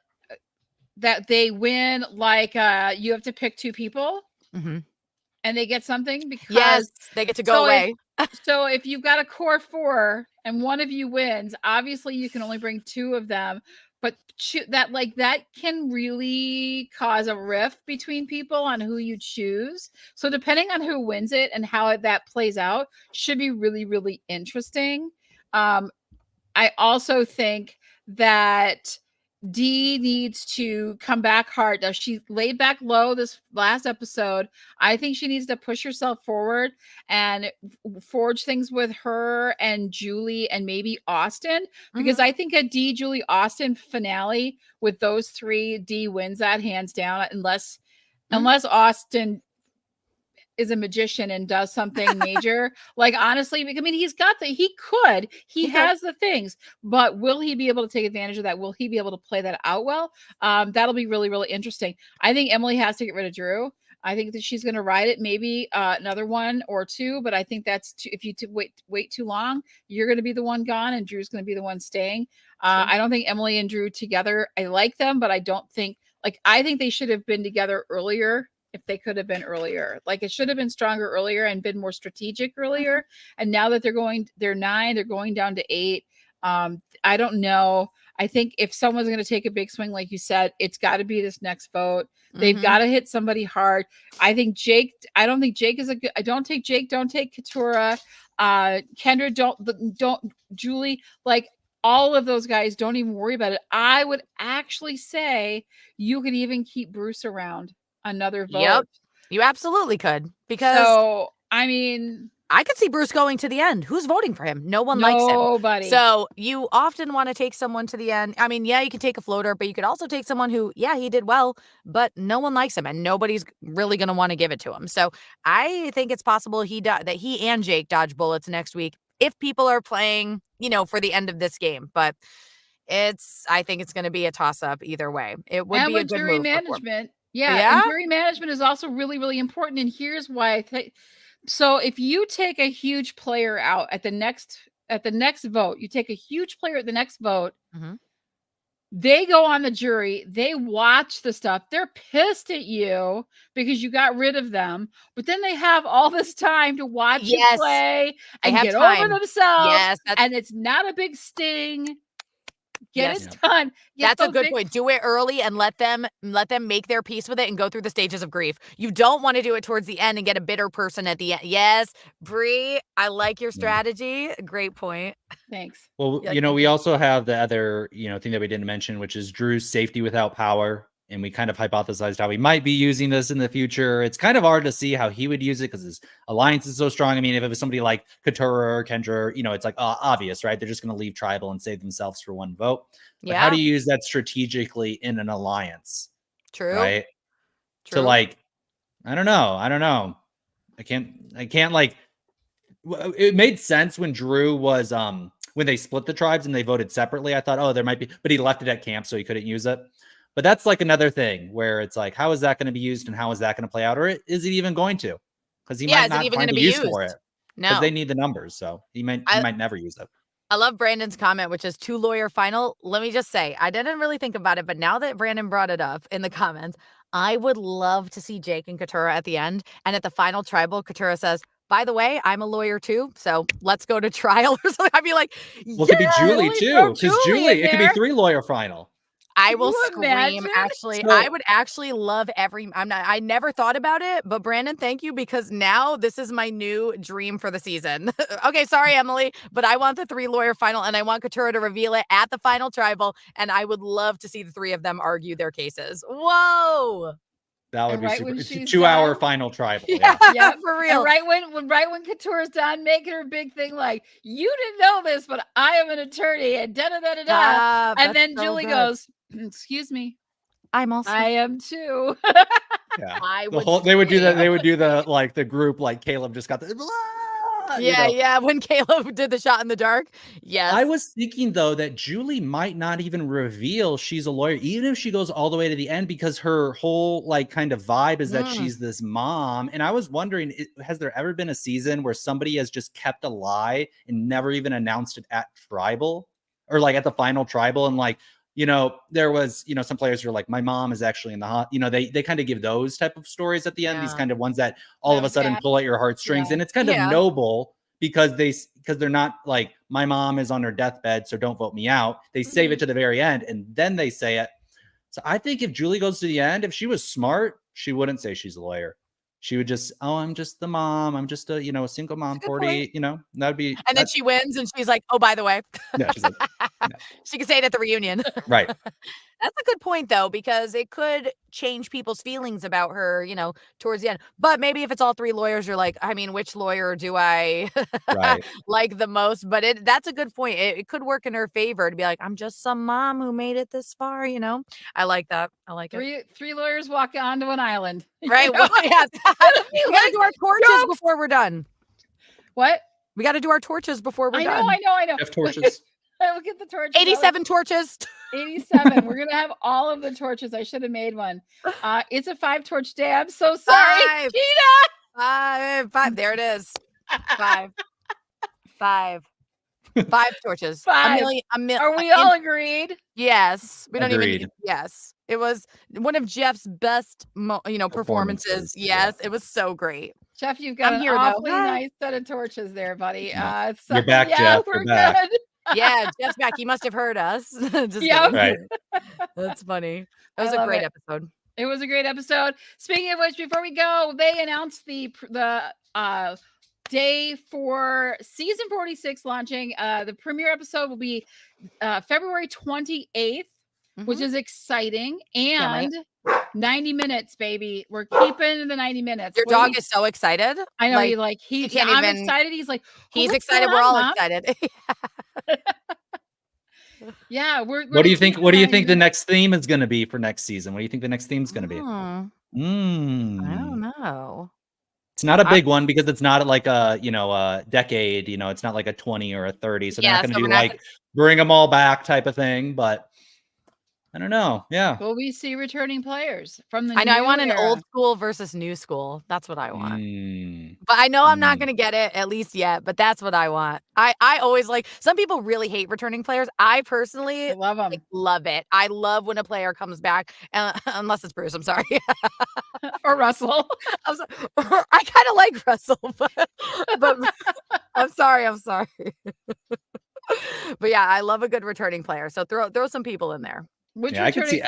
that they win, like you have to pick 2 people and they get something because they get to go away. So if you've got a core 4 and one of you wins, obviously you can only bring 2 of them, but that can really cause a rift between people on who you choose. So depending on who wins it and how that plays out should be really, really interesting. I also think that Dee needs to come back hard. Now, she laid back low this last episode. I think she needs to push herself forward and forge things with her and Julie and maybe Austin, because I think a Dee, Julie, Austin finale with those 3, Dee wins that hands down, unless Austin is a magician and does something major. Like, honestly, I mean, he has the things, but will he be able to take advantage of that? Will he be able to play that out well? That'll be really, really interesting. I think Emily has to get rid of Drew. I think that she's going to ride it, maybe another 1 or 2, but I think that's if you wait too long, you're going to be the one gone and Drew's going to be the one staying. I don't think Emily and Drew together, I like them, but I don't think, I think they should have been together earlier. If they could have been earlier, like it should have been stronger earlier and been more strategic earlier. And now that they're 9, they're going down to 8. I don't know. I think if someone's going to take a big swing, like you said, it's got to be this next vote. They've got to hit somebody hard. I think Jake. I don't think Jake is a good. I don't take Jake. Don't take Katura. Kendra. Don't Julie. Like all of those guys. Don't even worry about it. I would actually say you could even keep Bruce around another vote. Yep, you absolutely could, because I mean, I could see Bruce going to the end. Who's voting for him? No one likes him. Nobody. So you often want to take someone to the end. I mean, yeah, you could take a floater, but you could also take someone who, yeah, he did well, but no one likes him and nobody's really going to want to give it to him. So I think it's possible that he and Jake dodge bullets next week if people are playing, for the end of this game. But I think it's going to be a toss up either way. It would be a good jury move management. And jury management is also really, really important. And here's why I think. So if you take a huge player out at the next vote, you take a huge player at the next vote, they go on the jury, they watch the stuff, they're pissed at you because you got rid of them, but then they have all this time to watch you play and get over themselves, and it's not a big sting. Get it done. That's a good point. Do it early and let them make their peace with it and go through the stages of grief. You don't want to do it towards the end and get a bitter person at the end. Yes, Bree, I like your strategy. Great point. Thanks. Well, we also have the other, thing that we didn't mention, which is Drew's safety without power. And we kind of hypothesized how he might be using this in the future. It's kind of hard to see how he would use it because his alliance is so strong. I mean, if it was somebody like Katura or Kendra, it's like obvious, right? They're just going to leave tribal and save themselves for 1 vote. But how do you use that strategically in an alliance? True. Right? True. To I don't know. I can't it made sense when Drew was when they split the tribes and they voted separately. I thought, oh, there might be, but he left it at camp so he couldn't use it. But that's like another thing where it's like, how is that going to be used and how is that going to play out? Or is it even going to? Because he might is it not even find going to a be use used? for it because No. they need the numbers. So he might never use it. I love Brandon's comment, which is 2-lawyer final. Let me just say, I didn't really think about it, but now that Brandon brought it up in the comments, I would love to see Jake and Katurah at the end. And at the final tribal, Katurah says, by the way, I'm a lawyer too, so let's go to trial or something. I'd be like, Well, it could be Julie Julie, throw too, because Julie in Julie, it could be there. 3-lawyer final. I Can will you scream. imagine? Actually, So- I would actually love I never thought about it, but Brandon, thank you, because now this is my new dream for the season. Okay, sorry, Emily, but I want the 3-lawyer final, and I want Katurah to reveal it at the final tribal, and I would love to see the 3 of them argue their cases. Whoa. That would And be right super. when It's a she's 2-hour done? final tribal. Yeah, Yeah. for real. And right when Katurah's done making her big thing, like, you didn't know this, but I am an attorney, and da da da da da. Ah, And that's then so Julie good. goes, excuse me, I'm also I am too. Yeah. I The would whole they would do that. scream. They would do the like the group like Caleb just got the Yeah, when Caleb did the shot in the dark. Yes. I was thinking though that Julie might not even reveal she's a lawyer, even if she goes all the way to the end, because her whole like kind of vibe is that she's this mom. And I was wondering, has there ever been a season where somebody has just kept a lie and never even announced it at tribal or like at the final tribal? And like, there was, some players who are like, my mom is actually in the hot, they kind of give those type of stories at the end, these kind of ones that all of a sudden pull at your heartstrings. Yeah. And it's kind of noble because they're not like, my mom is on her deathbed, so don't vote me out. They save it to the very end and then they say it. So I think if Julie goes to the end, if she was smart, she wouldn't say she's a lawyer. She would just, oh, I'm just the mom. I'm just a, a single mom, 40, that'd be. And then she wins and she's like, oh, by the way. Yeah, she's like, no. She can say it at the reunion. Right. That's a good point, though, because it could change people's feelings about her, towards the end. But maybe if it's all 3 lawyers, you're like, I mean, which lawyer do I like the most? But that's a good point. It could work in her favor to be like, I'm just some mom who made it this far, I like that. I like it. 3 lawyers walk onto an island. Right. Well, yeah. We got to do our torches before we're done. What? We got to do our torches before we're done. I know. Have torches. Look at the torches. 87 torches. 87. We're gonna have all of the torches. I should have made one. It's a 5-torch day. I'm so sorry, 5. Gina. 5. There it is. 5. 5 torches. 5. Are we all agreed? Yes. We don't Agreed. even. Yes. It was one of Jeff's best, performances. Yes. Yeah. It was so great. Jeff, you've got an here, though. awfully Hi. nice set of torches there, buddy. You're back, Jeff. We're You're back. good. Yeah, Jeff's back. He must have heard us. Just Yeah. kidding. Right. That's funny. That was I a love great it. episode. It was a great episode. Speaking of which, before we go, they announced the day for season 46 launching. The premiere episode will be February 28th, which is exciting. And 90 minutes, baby. We're keeping the 90 minutes. Your dog is so excited. I know. He can't I'm even. Excited. He's like, he's excited. We're all excited. Yeah. What do you think? What do you think the next theme is going to be for next season? What do you think the next theme is going to be? I don't know. It's not a big one because it's not like a decade. It's not like a 20 or a 30. So they're not going to do like bring them all back type of thing. But I don't know. Yeah. Will we see returning players from the? I want an old school versus new school. That's what I want. Mm. But I know I'm not going to get it, at least yet. But that's what I want. I always like. Some people really hate returning players. I personally love them. Love it. I love when a player comes back, unless it's Bruce. I'm sorry. Or Russell. I kind of like Russell, but I'm sorry. But yeah, I love a good returning player. So throw some people in there. I could see.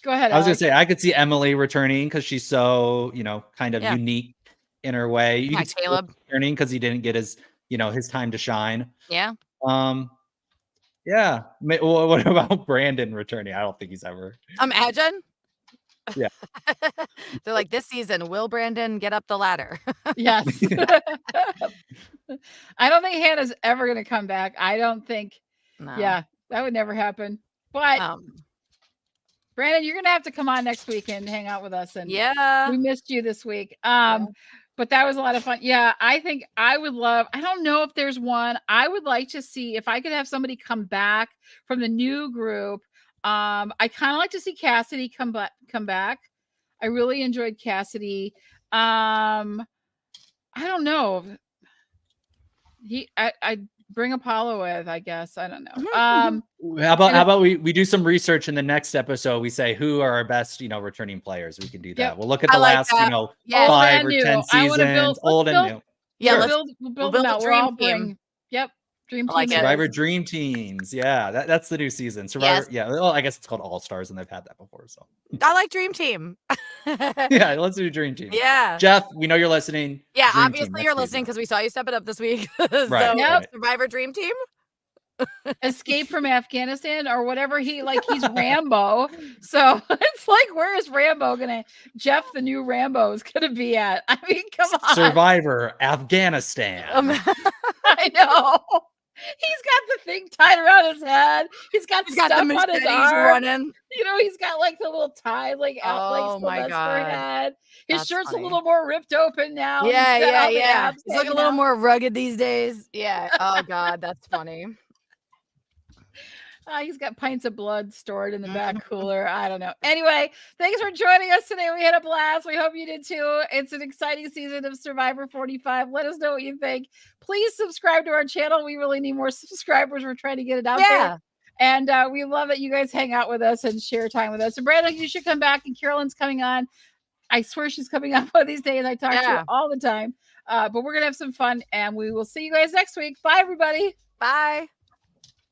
Go ahead. I was going to say I could see Emily returning because she's so kind of unique in her way. You could see Caleb returning because he didn't get his his time to shine. Yeah. Yeah. What about Brandon returning? I don't think he's ever. Imagine. Yeah. They're like, this season, will Brandon get up the ladder? Yes. I don't think Hannah's ever going to come back. I don't think. No. Yeah, that would never happen. But Brandon, you're going to have to come on next week and hang out with us. And yeah, we missed you this week. But that was a lot of fun. Yeah, I think I would love, I don't know if there's one. I would like to see if I could have somebody come back from the new group. I kind of like to see Cassidy come back. I really enjoyed Cassidy. I don't know. I bring Apollo with, I guess. I don't know. How about we do some research in the next episode? We say who are our best, returning players. We can do that. Yep. We'll look at the last, old 5 and or new. 10 I want to build. seasons, old and new. Yeah, we'll build them a out. We'll dream all team. bring. Yep. Dream I like team. it. Survivor Dream Teams. Yeah, that's the new season. Survivor. Yes. Yeah. Well, I guess it's called All Stars, and they've had that before. So I like Dream Team. yeah, let's do Dream Team. Yeah. Jeff, we know you're listening. Yeah, Dream obviously Team you're next listening season. because we saw you step it up this week. Right. Yep. Survivor Dream Team. Escape from Afghanistan or whatever he's Rambo. So it's like, where is Rambo gonna? Jeff, the new Rambo, is gonna be at. I mean, come on. Survivor Afghanistan. I know. He's got the thing tied around his head. He's got stuff on his arm. Running. He's got like the little tie, Oh my God. head. His That's shirt's funny. a little more ripped open now. Yeah. He's looking a little more rugged these days. Yeah. Oh God, that's funny. He's got pints of blood stored in the back cooler. I don't know. Anyway, thanks for joining us today. We had a blast. We hope you did too. It's an exciting season of Survivor 45. Let us know what you think. Please subscribe to our channel. We really need more subscribers. We're trying to get it out there. And we love that you guys hang out with us and share time with us. And Brandon, you should come back. And Carolyn's coming on. I swear she's coming on one of these days. I talk to her all the time. But we're going to have some fun. And we will see you guys next week. Bye, everybody. Bye.